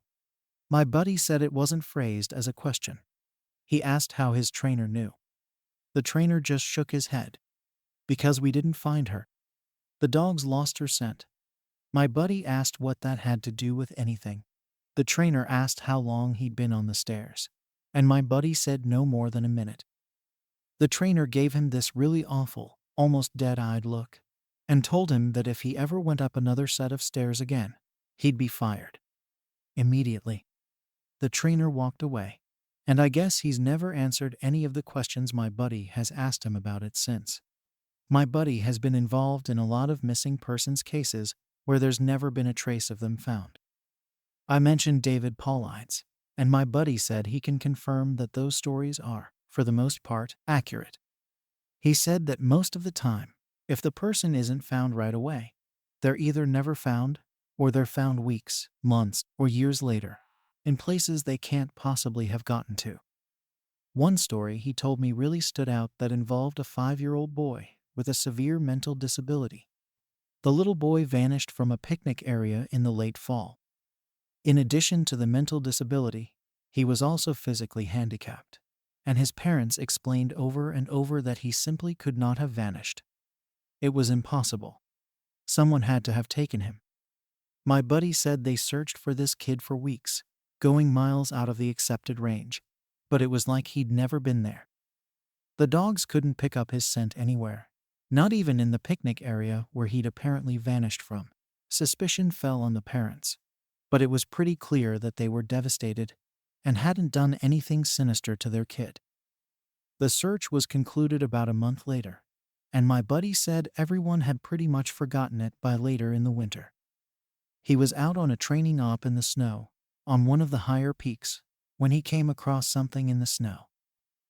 My buddy said it wasn't phrased as a question. He asked how his trainer knew. The trainer just shook his head. "Because we didn't find her. The dogs lost her scent." My buddy asked what that had to do with anything. The trainer asked how long he'd been on the stairs, and my buddy said no more than a minute. The trainer gave him this really awful, almost dead-eyed look, and told him that if he ever went up another set of stairs again, he'd be fired. Immediately, the trainer walked away, and I guess he's never answered any of the questions my buddy has asked him about it since. My buddy has been involved in a lot of missing persons cases where there's never been a trace of them found. I mentioned David Paulides, and my buddy said he can confirm that those stories are, for the most part, accurate. He said that most of the time, if the person isn't found right away, they're either never found or they're found weeks, months, or years later, in places they can't possibly have gotten to. One story he told me really stood out that involved a 5-year-old boy with a severe mental disability. The little boy vanished from a picnic area in the late fall. In addition to the mental disability, he was also physically handicapped, and his parents explained over and over that he simply could not have vanished. It was impossible. Someone had to have taken him. My buddy said they searched for this kid for weeks, going miles out of the accepted range, but it was like he'd never been there. The dogs couldn't pick up his scent anywhere, not even in the picnic area where he'd apparently vanished from. Suspicion fell on the parents, but it was pretty clear that they were devastated and hadn't done anything sinister to their kid. The search was concluded about a month later, and my buddy said everyone had pretty much forgotten it by later in the winter. He was out on a training op in the snow, on one of the higher peaks, when he came across something in the snow.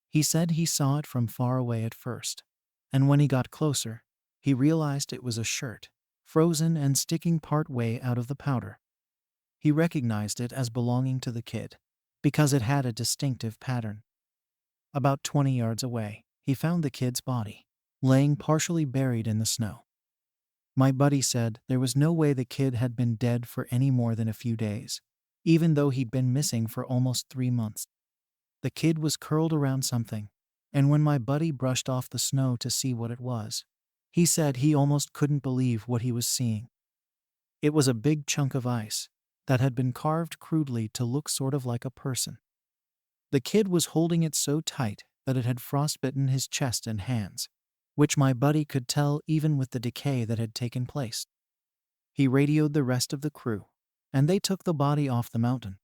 He said he saw it from far away at first, and when he got closer, he realized it was a shirt, frozen and sticking part way out of the powder. He recognized it as belonging to the kid, because it had a distinctive pattern. About 20 yards away, he found the kid's body, laying partially buried in the snow. My buddy said there was no way the kid had been dead for any more than a few days, even though he'd been missing for almost 3 months. The kid was curled around something, and when my buddy brushed off the snow to see what it was, he said he almost couldn't believe what he was seeing. It was a big chunk of ice that had been carved crudely to look sort of like a person. The kid was holding it so tight that it had frostbitten his chest and hands, which my buddy could tell even with the decay that had taken place. He radioed the rest of the crew, and they took the body off the mountain.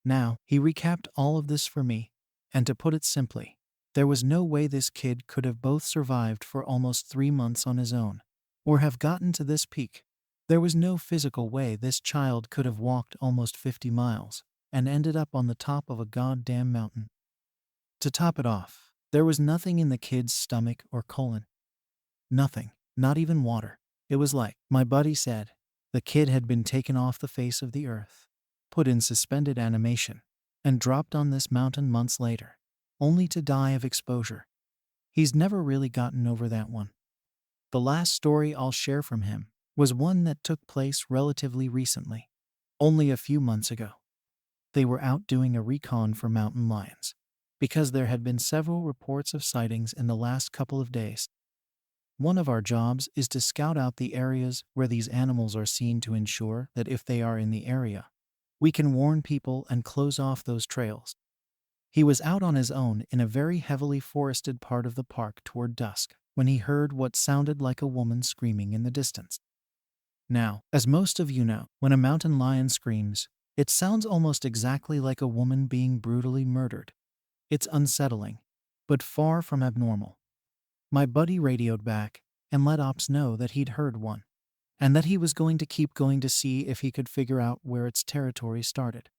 Now, he recapped all of this for me, and to put it simply, there was no way this kid could have both survived for almost 3 months on his own, or have gotten to this peak. There was no physical way this child could have walked almost 50 miles and ended up on the top of a goddamn mountain. To top it off, there was nothing in the kid's stomach or colon. Nothing, not even water. It was like, my buddy said, the kid had been taken off the face of the earth, put in suspended animation, and dropped on this mountain months later, only to die of exposure. He's never really gotten over that one. The last story I'll share from him was one that took place relatively recently, only a few months ago. They were out doing a recon for mountain lions, because there had been several reports of sightings in the last couple of days. One of our jobs is to scout out the areas where these animals are seen to ensure that if they are in the area, we can warn people and close off those trails. He was out on his own in a very heavily forested part of the park toward dusk when he heard what sounded like a woman screaming in the distance. Now, as most of you know, when a mountain lion screams, it sounds almost exactly like a woman being brutally murdered. It's unsettling, but far from abnormal. My buddy radioed back and let ops know that he'd heard one, and that he was going to keep going to see if he could figure out where its territory started.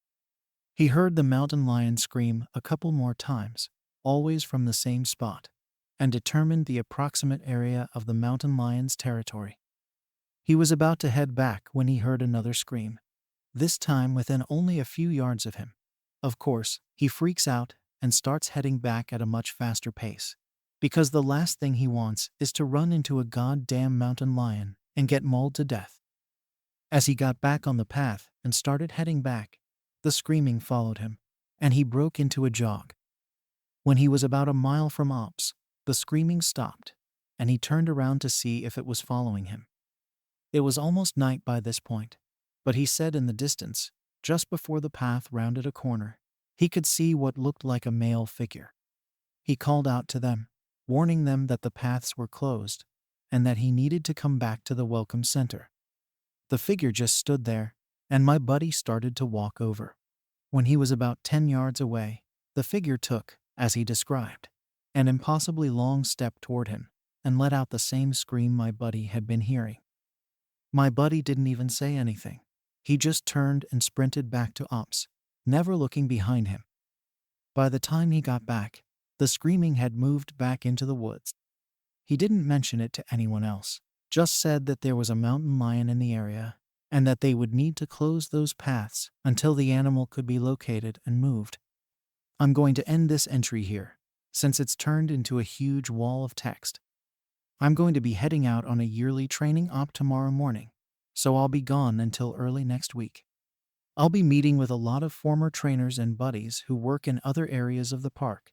He heard the mountain lion scream a couple more times, always from the same spot, and determined the approximate area of the mountain lion's territory. He was about to head back when he heard another scream, this time within only a few yards of him. Of course, he freaks out and starts heading back at a much faster pace, because the last thing he wants is to run into a goddamn mountain lion and get mauled to death. As he got back on the path and started heading back, the screaming followed him, and he broke into a jog. When he was about a mile from Ops, the screaming stopped, and he turned around to see if it was following him. It was almost night by this point, but he said in the distance, just before the path rounded a corner, he could see what looked like a male figure. He called out to them, warning them that the paths were closed and that he needed to come back to the welcome center. The figure just stood there, and my buddy started to walk over. When he was about 10 yards away, the figure took, as he described, an impossibly long step toward him and let out the same scream my buddy had been hearing. My buddy didn't even say anything. He just turned and sprinted back to Ops, never looking behind him. By the time he got back, the screaming had moved back into the woods. He didn't mention it to anyone else, just said that there was a mountain lion in the area and that they would need to close those paths until the animal could be located and moved. I'm going to end this entry here, since it's turned into a huge wall of text. I'm going to be heading out on a yearly training op tomorrow morning, so I'll be gone until early next week. I'll be meeting with a lot of former trainers and buddies who work in other areas of the park,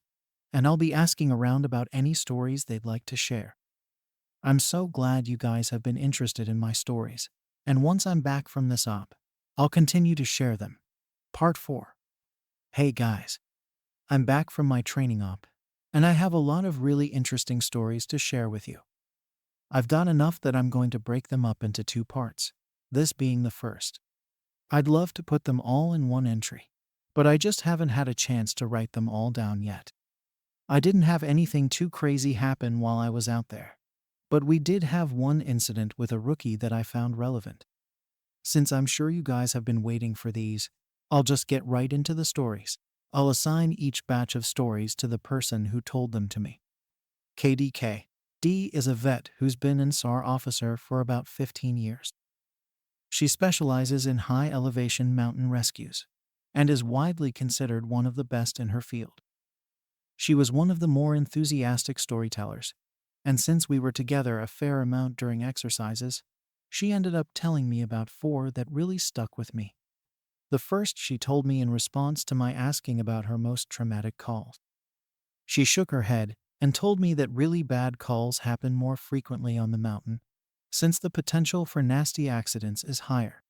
and I'll be asking around about any stories they'd like to share. I'm so glad you guys have been interested in my stories, and once I'm back from this op, I'll continue to share them. Part 4. Hey guys. I'm back from my training op, and I have a lot of really interesting stories to share with you. I've got enough that I'm going to break them up into 2 parts, this being the first. I'd love to put them all in one entry, but I just haven't had a chance to write them all down yet. I didn't have anything too crazy happen while I was out there, but we did have one incident with a rookie that I found relevant. Since I'm sure you guys have been waiting for these, I'll just get right into the stories. I'll assign each batch of stories to the person who told them to me. KDK. D is a vet who's been an SAR officer for about 15 years. She specializes in high-elevation mountain rescues and is widely considered one of the best in her field. She was one of the more enthusiastic storytellers, and since we were together a fair amount during exercises, she ended up telling me about 4 that really stuck with me. The first she told me in response to my asking about her most traumatic calls. She shook her head and told me that really bad calls happen more frequently on the mountain, since the potential for nasty accidents is higher.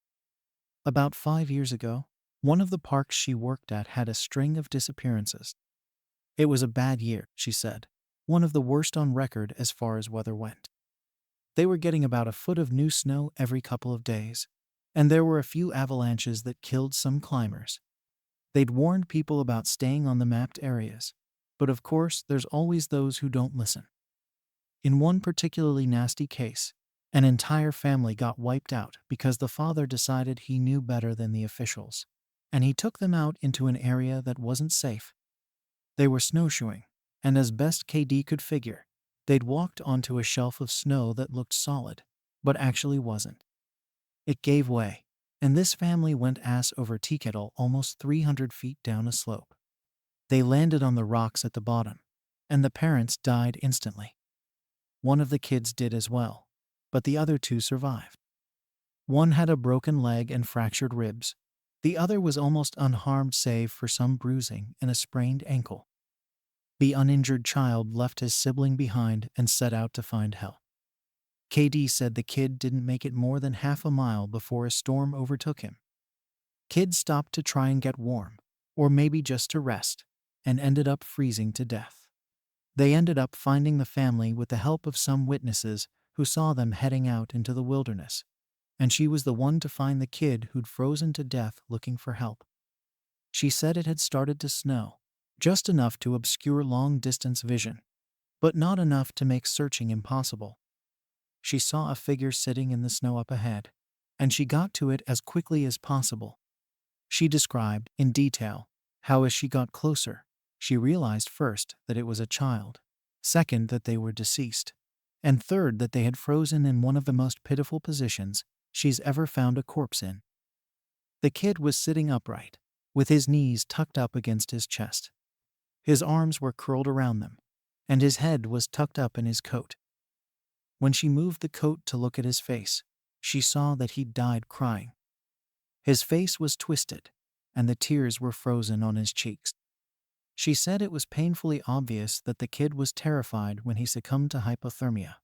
About 5 years ago, one of the parks she worked at had a string of disappearances. It was a bad year, she said, one of the worst on record as far as weather went. They were getting about a foot of new snow every couple of days, and there were a few avalanches that killed some climbers. They'd warned people about staying on the mapped areas, but of course there's always those who don't listen. In one particularly nasty case, an entire family got wiped out because the father decided he knew better than the officials, and he took them out into an area that wasn't safe. They were snowshoeing, and as best KD could figure, they'd walked onto a shelf of snow that looked solid, but actually wasn't. It gave way, and this family went ass over tea kettle almost 300 feet down a slope. They landed on the rocks at the bottom, and the parents died instantly. One of the kids did as well, but the other 2 survived. One had a broken leg and fractured ribs. The other was almost unharmed save for some bruising and a sprained ankle. The uninjured child left his sibling behind and set out to find help. KD said the kid didn't make it more than half a mile before a storm overtook him. Kid stopped to try and get warm, or maybe just to rest, and ended up freezing to death. They ended up finding the family with the help of some witnesses who saw them heading out into the wilderness, and she was the one to find the kid who'd frozen to death looking for help. She said it had started to snow, just enough to obscure long-distance vision, but not enough to make searching impossible. She saw a figure sitting in the snow up ahead, and she got to it as quickly as possible. She described, in detail, how as she got closer, she realized first that it was a child, second that they were deceased, and third that they had frozen in one of the most pitiful positions she's ever found a corpse in. The kid was sitting upright, with his knees tucked up against his chest. His arms were curled around them, and his head was tucked up in his coat. When she moved the coat to look at his face, she saw that he'd died crying. His face was twisted, and the tears were frozen on his cheeks. She said it was painfully obvious that the kid was terrified when he succumbed to hypothermia.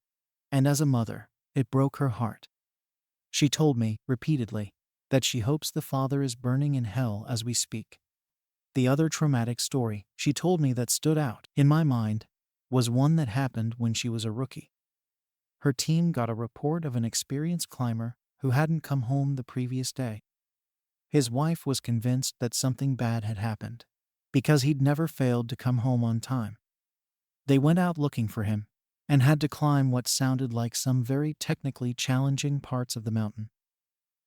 And as a mother, it broke her heart. She told me, repeatedly, that she hopes the father is burning in hell as we speak. The other traumatic story she told me that stood out in my mind was one that happened when she was a rookie. Her team got a report of an experienced climber who hadn't come home the previous day. His wife was convinced that something bad had happened because he'd never failed to come home on time. They went out looking for him and had to climb what sounded like some very technically challenging parts of the mountain.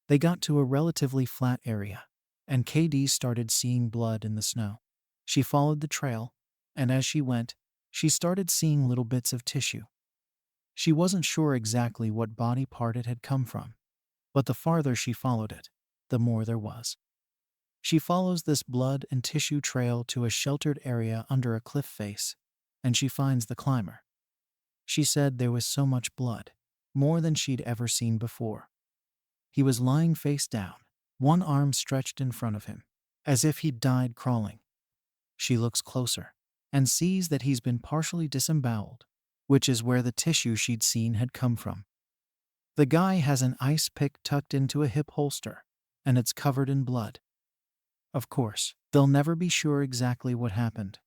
They got to a relatively flat area, and KD started seeing blood in the snow. She followed the trail, and as she went, she started seeing little bits of tissue. She wasn't sure exactly what body part it had come from, but the farther she followed it, the more there was. She follows this blood and tissue trail to a sheltered area under a cliff face, and she finds the climber. She said there was so much blood, more than she'd ever seen before. He was lying face down, one arm stretched in front of him, as if he'd died crawling. She looks closer and sees that he's been partially disemboweled, which is where the tissue she'd seen had come from. The guy has an ice pick tucked into a hip holster, and it's covered in blood. Of course, they'll never be sure exactly what happened,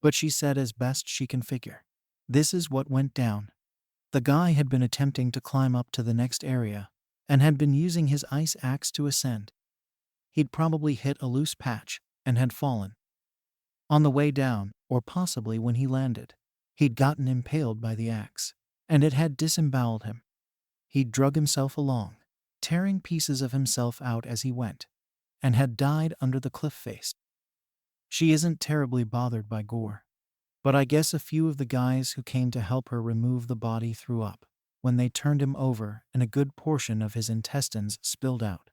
but she said as best she can figure. This is what went down. The guy had been attempting to climb up to the next area and had been using his ice axe to ascend. He'd probably hit a loose patch and had fallen. On the way down, or possibly when he landed, he'd gotten impaled by the axe, and it had disemboweled him. He'd drug himself along, tearing pieces of himself out as he went, and had died under the cliff face. She isn't terribly bothered by gore, but I guess a few of the guys who came to help her remove the body threw up when they turned him over and a good portion of his intestines spilled out.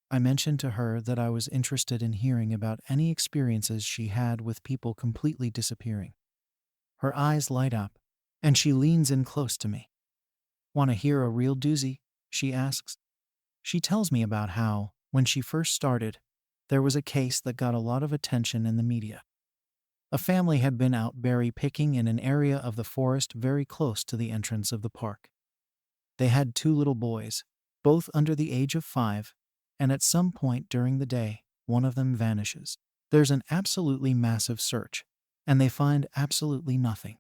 I mentioned to her that I was interested in hearing about any experiences she had with people completely disappearing. Her eyes light up, and she leans in close to me. "Want to hear a real doozy?" she asks. She tells me about how, when she first started, there was a case that got a lot of attention in the media. A family had been out berry picking in an area of the forest very close to the entrance of the park. They had 2 little boys, both under the age of 5, and at some point during the day, one of them vanishes. There's an absolutely massive search, and they find absolutely nothing.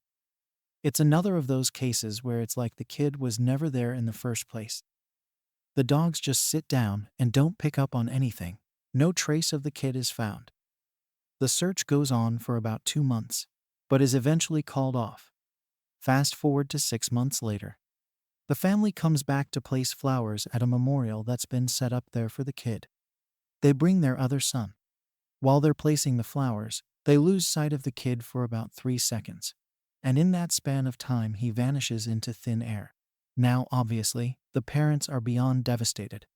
It's another of those cases where it's like the kid was never there in the first place. The dogs just sit down and don't pick up on anything. No trace of the kid is found. The search goes on for about 2 months, but is eventually called off. Fast forward to 6 months later. The family comes back to place flowers at a memorial that's been set up there for the kid. They bring their other son. While they're placing the flowers, they lose sight of the kid for about 3 seconds, and in that span of time he vanishes into thin air. Now, obviously, the parents are beyond devastated.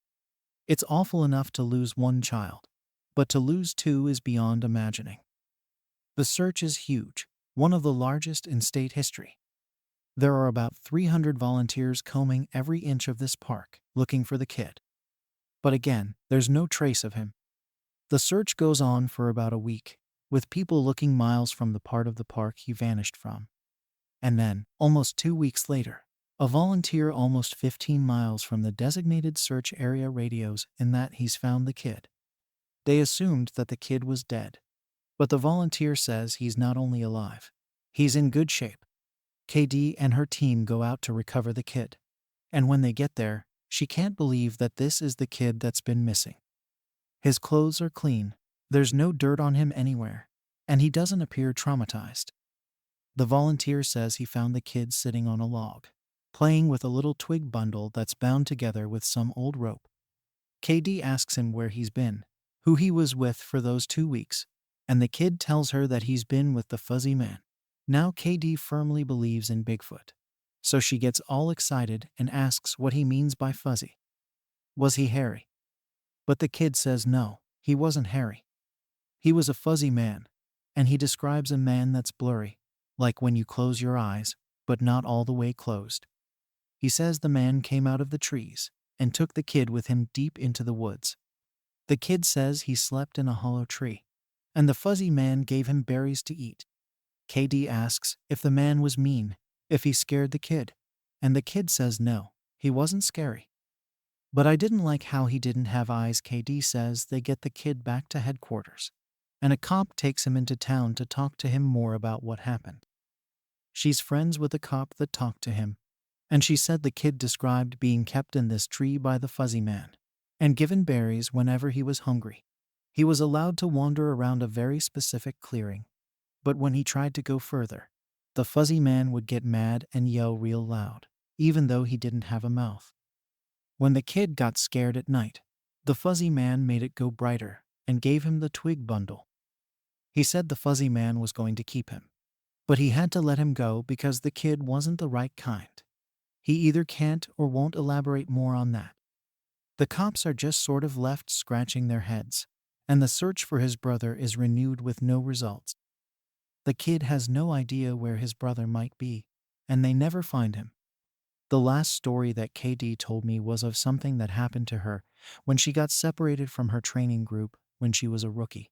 It's awful enough to lose one child, but to lose 2 is beyond imagining. The search is huge, one of the largest in state history. There are about 300 volunteers combing every inch of this park, looking for the kid. But again, there's no trace of him. The search goes on for about a week, with people looking miles from the part of the park he vanished from. And then, almost 2 weeks later, a volunteer almost 15 miles from the designated search area radios in that he's found the kid. They assumed that the kid was dead, but the volunteer says he's not only alive, he's in good shape. KD and her team go out to recover the kid, and when they get there, she can't believe that this is the kid that's been missing. His clothes are clean, there's no dirt on him anywhere, and he doesn't appear traumatized. The volunteer says he found the kid sitting on a log, playing with a little twig bundle that's bound together with some old rope. KD asks him where he's been, who he was with for those 2 weeks, and the kid tells her that he's been with the fuzzy man. Now KD firmly believes in Bigfoot, so she gets all excited and asks what he means by fuzzy. Was he hairy? But the kid says no, he wasn't hairy. He was a fuzzy man, and he describes a man that's blurry, like when you close your eyes, but not all the way closed. He says the man came out of the trees, and took the kid with him deep into the woods. The kid says he slept in a hollow tree, and the fuzzy man gave him berries to eat. KD asks if the man was mean, if he scared the kid, and the kid says no, he wasn't scary. But I didn't like how he didn't have eyes. KD says they get the kid back to headquarters, and a cop takes him into town to talk to him more about what happened. She's friends with the cop that talked to him, and she said the kid described being kept in this tree by the fuzzy man and given berries whenever he was hungry. He was allowed to wander around a very specific clearing, but when he tried to go further, the fuzzy man would get mad and yell real loud, even though he didn't have a mouth. When the kid got scared at night, the fuzzy man made it go brighter and gave him the twig bundle. He said the fuzzy man was going to keep him, but he had to let him go because the kid wasn't the right kind. He either can't or won't elaborate more on that. The cops are just sort of left scratching their heads, and the search for his brother is renewed with no results. The kid has no idea where his brother might be, and they never find him. The last story that KD told me was of something that happened to her when she got separated from her training group when she was a rookie.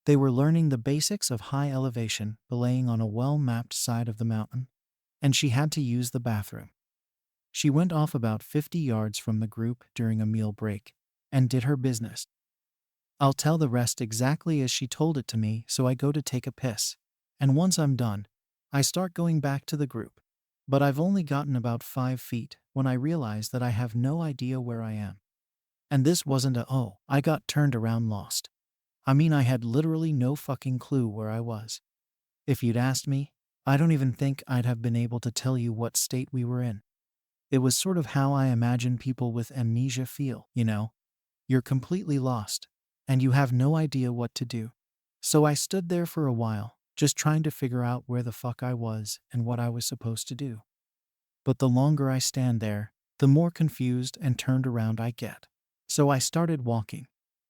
They were learning the basics of high elevation belaying on a well-mapped side of the mountain, and she had to use the bathroom. She went off about 50 yards from the group during a meal break and did her business. I'll tell the rest exactly as she told it to me, so I go to take a piss, and once I'm done, I start going back to the group. But I've only gotten about 5 feet when I realize that I have no idea where I am. And this wasn't I got turned around lost. I mean, I had literally no fucking clue where I was. If you'd asked me, I don't even think I'd have been able to tell you what state we were in. It was sort of how I imagine people with amnesia feel, you know? You're completely lost, and you have no idea what to do. So I stood there for a while, just trying to figure out where the fuck I was and what I was supposed to do. But the longer I stand there, the more confused and turned around I get. So I started walking.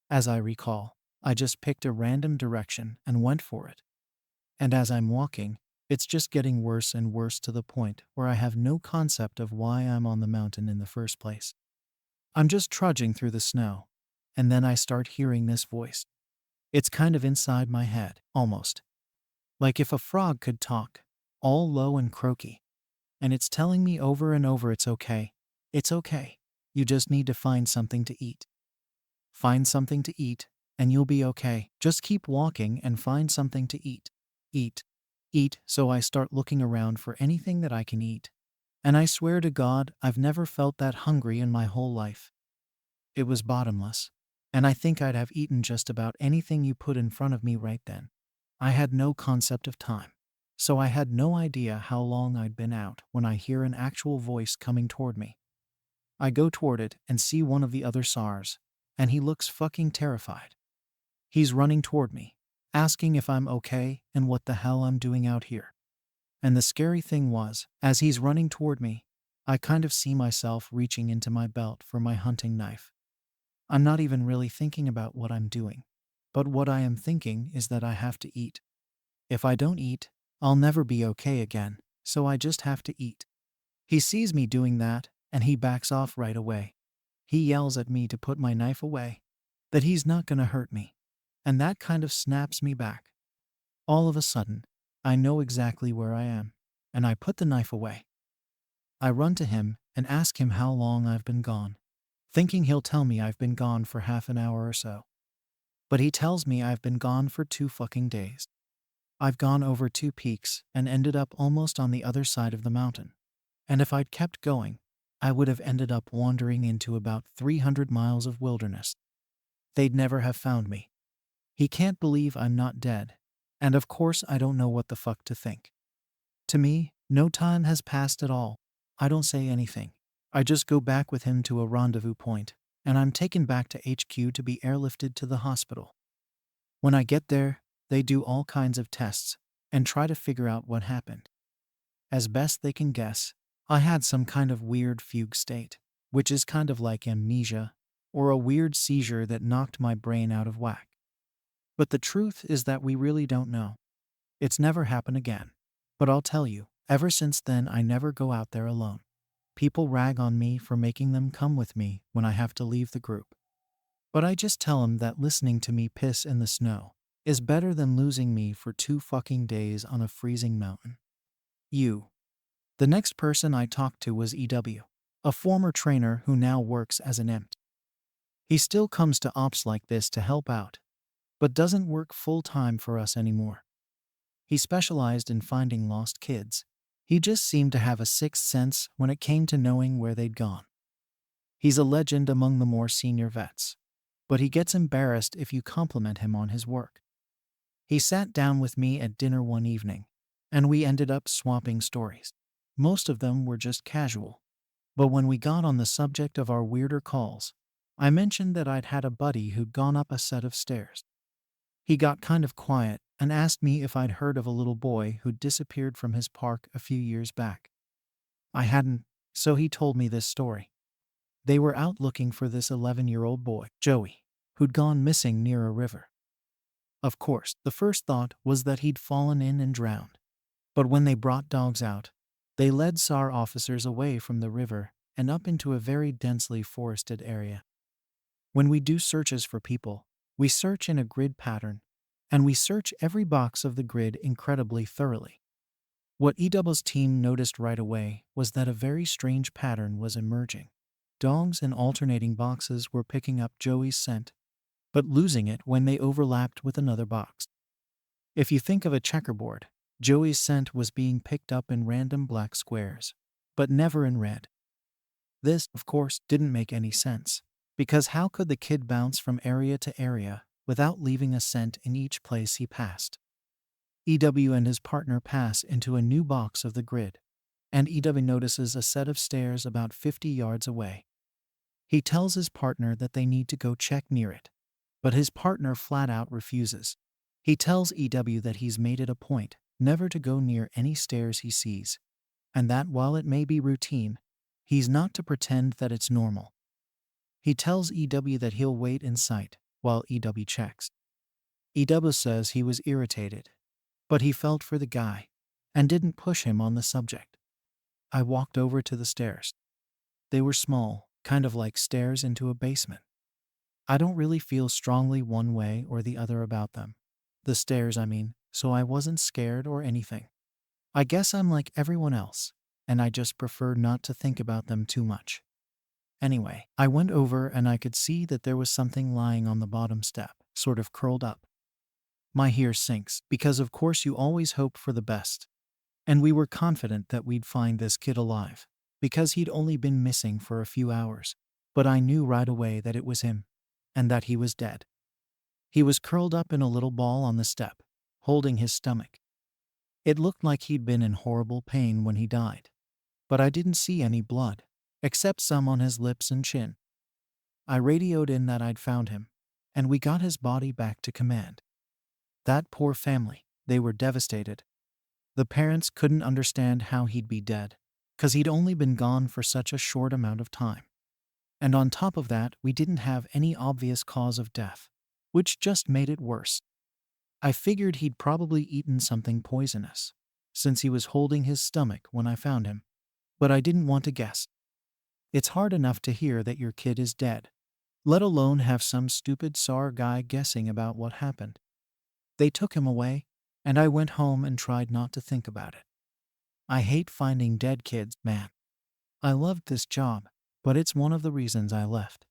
As I recall, I just picked a random direction and went for it. And as I'm walking, it's just getting worse and worse to the point where I have no concept of why I'm on the mountain in the first place. I'm just trudging through the snow, and then I start hearing this voice. It's kind of inside my head, almost. Like if a frog could talk, all low and croaky. And it's telling me over and over it's okay. It's okay. You just need to find something to eat. Find something to eat, and you'll be okay. Just keep walking and find something to eat. Eat. Eat. So I start looking around for anything that I can eat. And I swear to God, I've never felt that hungry in my whole life. It was bottomless, and I think I'd have eaten just about anything you put in front of me right then. I had no concept of time, so I had no idea how long I'd been out when I hear an actual voice coming toward me. I go toward it and see one of the other SARs, and he looks fucking terrified. He's running toward me, asking if I'm okay and what the hell I'm doing out here. And the scary thing was, as he's running toward me, I kind of see myself reaching into my belt for my hunting knife. I'm not even really thinking about what I'm doing, but what I am thinking is that I have to eat. If I don't eat, I'll never be okay again, so I just have to eat. He sees me doing that, and he backs off right away. He yells at me to put my knife away, that he's not gonna hurt me, and that kind of snaps me back. All of a sudden, I know exactly where I am, and I put the knife away. I run to him and ask him how long I've been gone, thinking he'll tell me I've been gone for half an hour or so. But he tells me I've been gone for 2 fucking days. I've gone over 2 peaks and ended up almost on the other side of the mountain. And if I'd kept going, I would have ended up wandering into about 300 miles of wilderness. They'd never have found me. He can't believe I'm not dead, and of course I don't know what the fuck to think. To me, no time has passed at all. I don't say anything. I just go back with him to a rendezvous point, and I'm taken back to HQ to be airlifted to the hospital. When I get there, they do all kinds of tests and try to figure out what happened. As best they can guess, I had some kind of weird fugue state, which is kind of like amnesia, or a weird seizure that knocked my brain out of whack. But the truth is that we really don't know. It's never happened again. But I'll tell you, ever since then I never go out there alone. People rag on me for making them come with me when I have to leave the group. But I just tell them that listening to me piss in the snow is better than losing me for 2 fucking days on a freezing mountain. You. The next person I talked to was EW, a former trainer who now works as an EMT. He still comes to ops like this to help out, but doesn't work full-time for us anymore. He specialized in finding lost kids. He just seemed to have a sixth sense when it came to knowing where they'd gone. He's a legend among the more senior vets, but he gets embarrassed if you compliment him on his work. He sat down with me at dinner one evening, and we ended up swapping stories. Most of them were just casual, but when we got on the subject of our weirder calls, I mentioned that I'd had a buddy who'd gone up a set of stairs. He got kind of quiet and asked me if I'd heard of a little boy who'd disappeared from his park a few years back. I hadn't, so he told me this story. They were out looking for this 11-year-old boy, Joey, who'd gone missing near a river. Of course, the first thought was that he'd fallen in and drowned. But when they brought dogs out, they led SAR officers away from the river and up into a very densely forested area. When we do searches for people, we search in a grid pattern, and we search every box of the grid incredibly thoroughly. What EW's team noticed right away was that a very strange pattern was emerging. Dogs in alternating boxes were picking up Joey's scent, but losing it when they overlapped with another box. If you think of a checkerboard, Joey's scent was being picked up in random black squares, but never in red. This, of course, didn't make any sense, because how could the kid bounce from area to area without leaving a scent in each place he passed? EW and his partner pass into a new box of the grid, and EW notices a set of stairs about 50 yards away. He tells his partner that they need to go check near it, but his partner flat out refuses. He tells EW that he's made it a point never to go near any stairs he sees, and that while it may be routine, he's not to pretend that it's normal. He tells EW that he'll wait in sight while EW checks. EW says he was irritated, but he felt for the guy and didn't push him on the subject. I walked over to the stairs. They were small, kind of like stairs into a basement. I don't really feel strongly one way or the other about them. The stairs, I mean, so I wasn't scared or anything. I guess I'm like everyone else, and I just prefer not to think about them too much. Anyway, I went over and I could see that there was something lying on the bottom step, sort of curled up. My hair sinks, because of course you always hope for the best. And we were confident that we'd find this kid alive, because he'd only been missing for a few hours. But I knew right away that it was him, and that he was dead. He was curled up in a little ball on the step, holding his stomach. It looked like he'd been in horrible pain when he died, but I didn't see any blood, except some on his lips and chin. I radioed in that I'd found him, and we got his body back to command. That poor family, they were devastated. The parents couldn't understand how he'd be dead, 'cause he'd only been gone for such a short amount of time. And on top of that, we didn't have any obvious cause of death, which just made it worse. I figured he'd probably eaten something poisonous, since he was holding his stomach when I found him, but I didn't want to guess. It's hard enough to hear that your kid is dead, let alone have some stupid SAR guy guessing about what happened. They took him away, and I went home and tried not to think about it. I hate finding dead kids, man. I loved this job, but it's one of the reasons I left.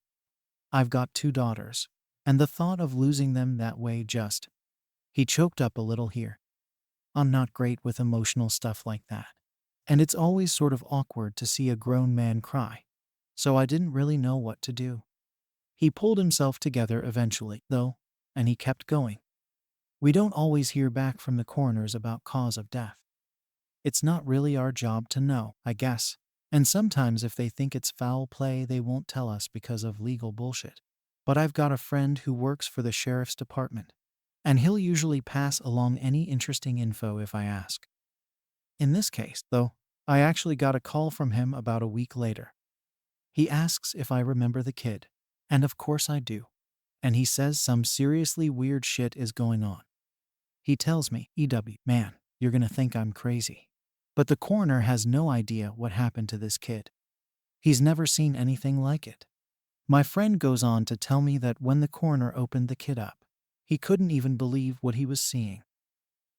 I've got 2 daughters, and the thought of losing them that way just... He choked up a little here. I'm not great with emotional stuff like that, and it's always sort of awkward to see a grown man cry, so I didn't really know what to do. He pulled himself together eventually, though, and he kept going. We don't always hear back from the coroners about cause of death. It's not really our job to know, I guess, and sometimes if they think it's foul play they won't tell us because of legal bullshit. But I've got a friend who works for the sheriff's department, and he'll usually pass along any interesting info if I ask. In this case, though, I actually got a call from him about a week later. He asks if I remember the kid, and of course I do. And he says some seriously weird shit is going on. He tells me, EW, man, you're gonna think I'm crazy, but the coroner has no idea what happened to this kid. He's never seen anything like it. My friend goes on to tell me that when the coroner opened the kid up, he couldn't even believe what he was seeing.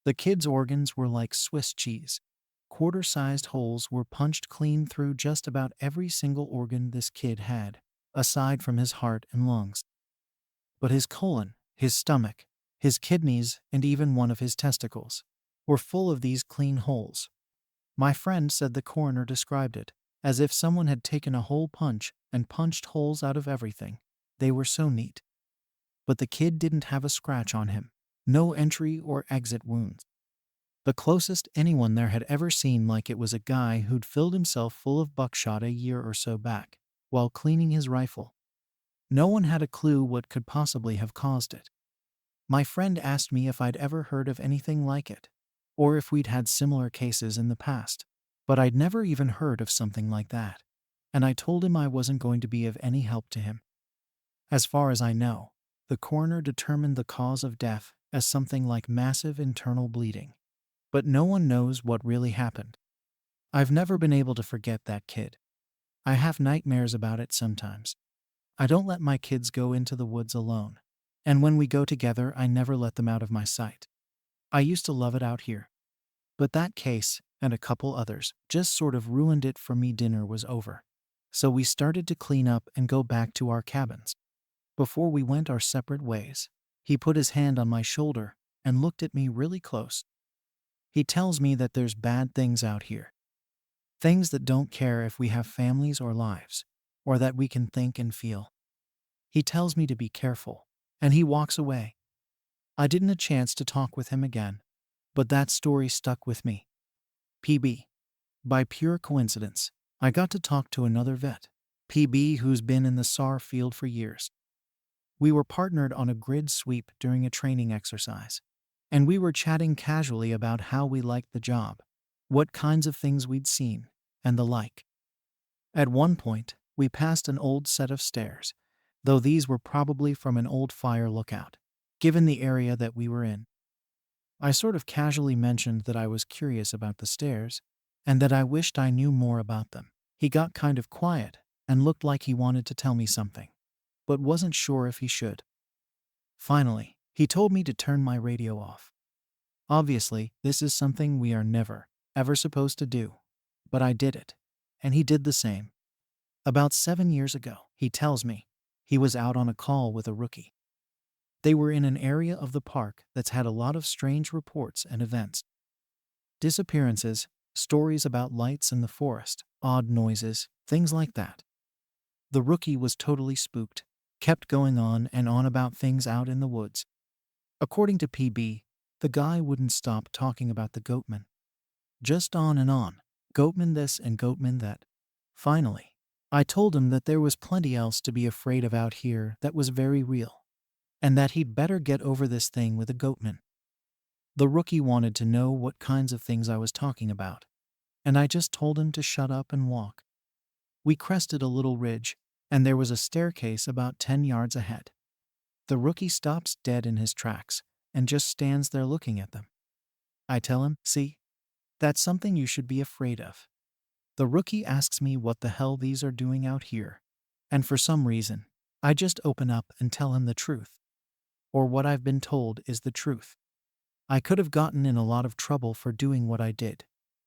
The kid's organs were like Swiss cheese. Quarter-sized holes were punched clean through just about every single organ this kid had, aside from his heart and lungs. But his colon, his stomach, his kidneys, and even one of his testicles were full of these clean holes. My friend said the coroner described it as if someone had taken a hole punch and punched holes out of everything. They were so neat. But the kid didn't have a scratch on him. No entry or exit wounds. The closest anyone there had ever seen like it was a guy who'd filled himself full of buckshot a year or so back, while cleaning his rifle. No one had a clue what could possibly have caused it. My friend asked me if I'd ever heard of anything like it, or if we'd had similar cases in the past, but I'd never even heard of something like that, and I told him I wasn't going to be of any help to him. As far as I know, the coroner determined the cause of death as something like massive internal bleeding, but no one knows what really happened. I've never been able to forget that kid. I have nightmares about it sometimes. I don't let my kids go into the woods alone, and when we go together, I never let them out of my sight. I used to love it out here. But that case, and a couple others, just sort of ruined it for me. Dinner was over, so we started to clean up and go back to our cabins. Before we went our separate ways, he put his hand on my shoulder and looked at me really close. He tells me that there's bad things out here. Things that don't care if we have families or lives, or that we can think and feel. He tells me to be careful, and he walks away. I didn't have a chance to talk with him again, but that story stuck with me. PB. By pure coincidence, I got to talk to another vet, PB, who's been in the SAR field for years. We were partnered on a grid sweep during a training exercise, and we were chatting casually about how we liked the job, what kinds of things we'd seen, and the like. At one point, we passed an old set of stairs, though these were probably from an old fire lookout, given the area that we were in. I sort of casually mentioned that I was curious about the stairs, and that I wished I knew more about them. He got kind of quiet and looked like he wanted to tell me something, but wasn't sure if he should. Finally, he told me to turn my radio off. Obviously, this is something we are never, ever supposed to do, but I did it, and he did the same. About 7 years ago, he tells me, he was out on a call with a rookie. They were in an area of the park that's had a lot of strange reports and events. Disappearances, stories about lights in the forest, odd noises, things like that. The rookie was totally spooked, kept going on and on about things out in the woods. According to PB, the guy wouldn't stop talking about the goatman. Just on and on, goatman this and goatman that. Finally, I told him that there was plenty else to be afraid of out here that was very real, and that he'd better get over this thing with a goatman. The rookie wanted to know what kinds of things I was talking about, and I just told him to shut up and walk. We crested a little ridge, and there was a staircase about 10 yards ahead. The rookie stops dead in his tracks and just stands there looking at them. I tell him, see, that's something you should be afraid of. The rookie asks me what the hell these are doing out here, and for some reason, I just open up and tell him the truth. Or what I've been told is the truth. I could have gotten in a lot of trouble for doing what I did,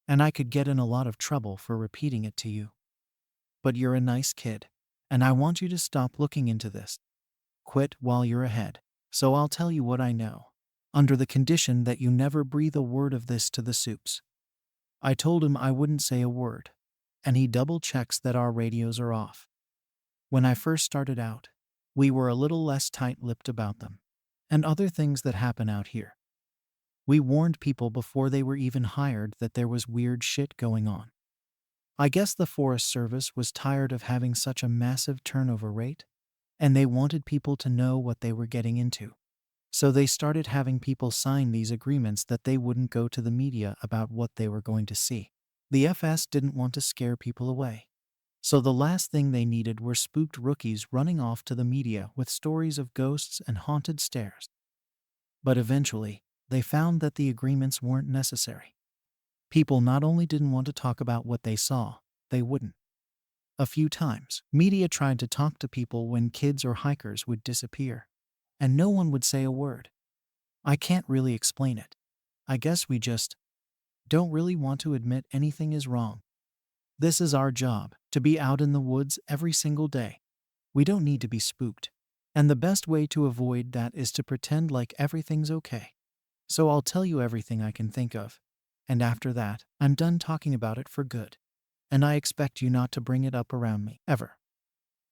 and I could get in a lot of trouble for repeating it to you. But you're a nice kid, and I want you to stop looking into this. Quit while you're ahead. So I'll tell you what I know, under the condition that you never breathe a word of this to the soups. I told him I wouldn't say a word, and he double checks that our radios are off. When I first started out, we were a little less tight-lipped about them, and other things that happen out here. We warned people before they were even hired that there was weird shit going on. I guess the Forest Service was tired of having such a massive turnover rate, and they wanted people to know what they were getting into. So they started having people sign these agreements that they wouldn't go to the media about what they were going to see. The FS didn't want to scare people away. So the last thing they needed were spooked rookies running off to the media with stories of ghosts and haunted stairs. But eventually, they found that the agreements weren't necessary. People not only didn't want to talk about what they saw, they wouldn't. A few times, media tried to talk to people when kids or hikers would disappear, and no one would say a word. I can't really explain it. I guess we just don't really want to admit anything is wrong. This is our job, to be out in the woods every single day. We don't need to be spooked. And the best way to avoid that is to pretend like everything's okay. So I'll tell you everything I can think of. And after that, I'm done talking about it for good. And I expect you not to bring it up around me, ever.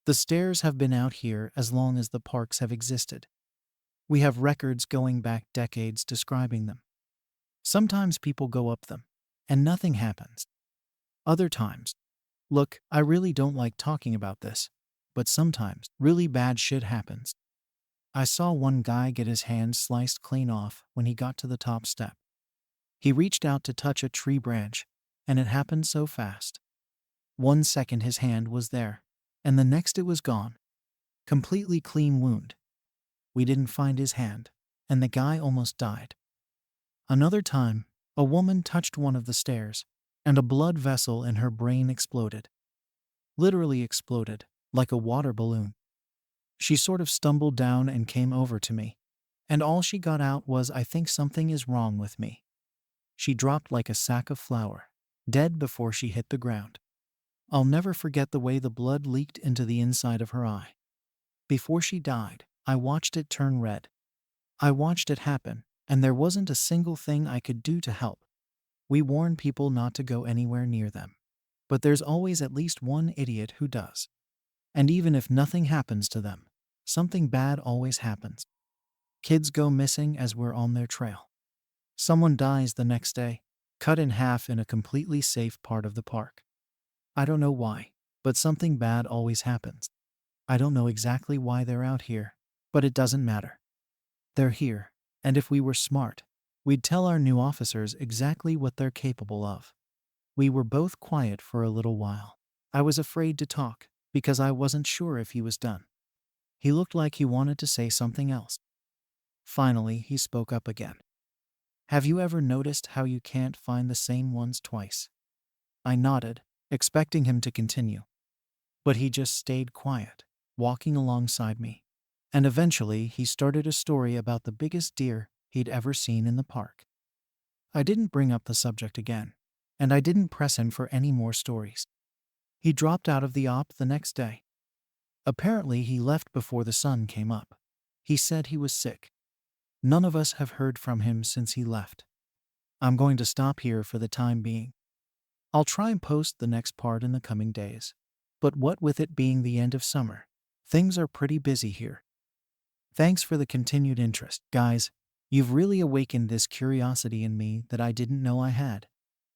The stairs have been out here as long as the parks have existed. We have records going back decades describing them. Sometimes people go up them, and nothing happens. Other times, look, I really don't like talking about this, but sometimes really bad shit happens. I saw one guy get his hand sliced clean off when he got to the top step. He reached out to touch a tree branch, and it happened so fast. 1 second his hand was there, and the next it was gone. Completely clean wound. We didn't find his hand, and the guy almost died. Another time, a woman touched one of the stairs, and a blood vessel in her brain exploded. Literally exploded, like a water balloon. She sort of stumbled down and came over to me, and all she got out was, "I think something is wrong with me." She dropped like a sack of flour, dead before she hit the ground. I'll never forget the way the blood leaked into the inside of her eye. Before she died, I watched it turn red. I watched it happen, and there wasn't a single thing I could do to help. We warn people not to go anywhere near them. But there's always at least one idiot who does. And even if nothing happens to them, something bad always happens. Kids go missing as we're on their trail. Someone dies the next day, cut in half in a completely safe part of the park. I don't know why, but something bad always happens. I don't know exactly why they're out here, but it doesn't matter. They're here, and if we were smart, we'd tell our new officers exactly what they're capable of. We were both quiet for a little while. I was afraid to talk, because I wasn't sure if he was done. He looked like he wanted to say something else. Finally, he spoke up again. "Have you ever noticed how you can't find the same ones twice?" I nodded, expecting him to continue. But he just stayed quiet, walking alongside me. And eventually, he started a story about the biggest deer he'd ever seen in the park. I didn't bring up the subject again, and I didn't press him for any more stories. He dropped out of the op the next day. Apparently, he left before the sun came up. He said he was sick. None of us have heard from him since he left. I'm going to stop here for the time being. I'll try and post the next part in the coming days. But what with it being the end of summer, things are pretty busy here. Thanks for the continued interest, guys. You've really awakened this curiosity in me that I didn't know I had.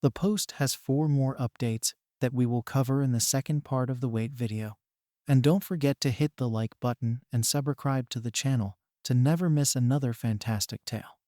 The post has 4 more updates that we will cover in the second part of the wait video. And don't forget to hit the like button and subscribe to the channel to never miss another fantastic tale.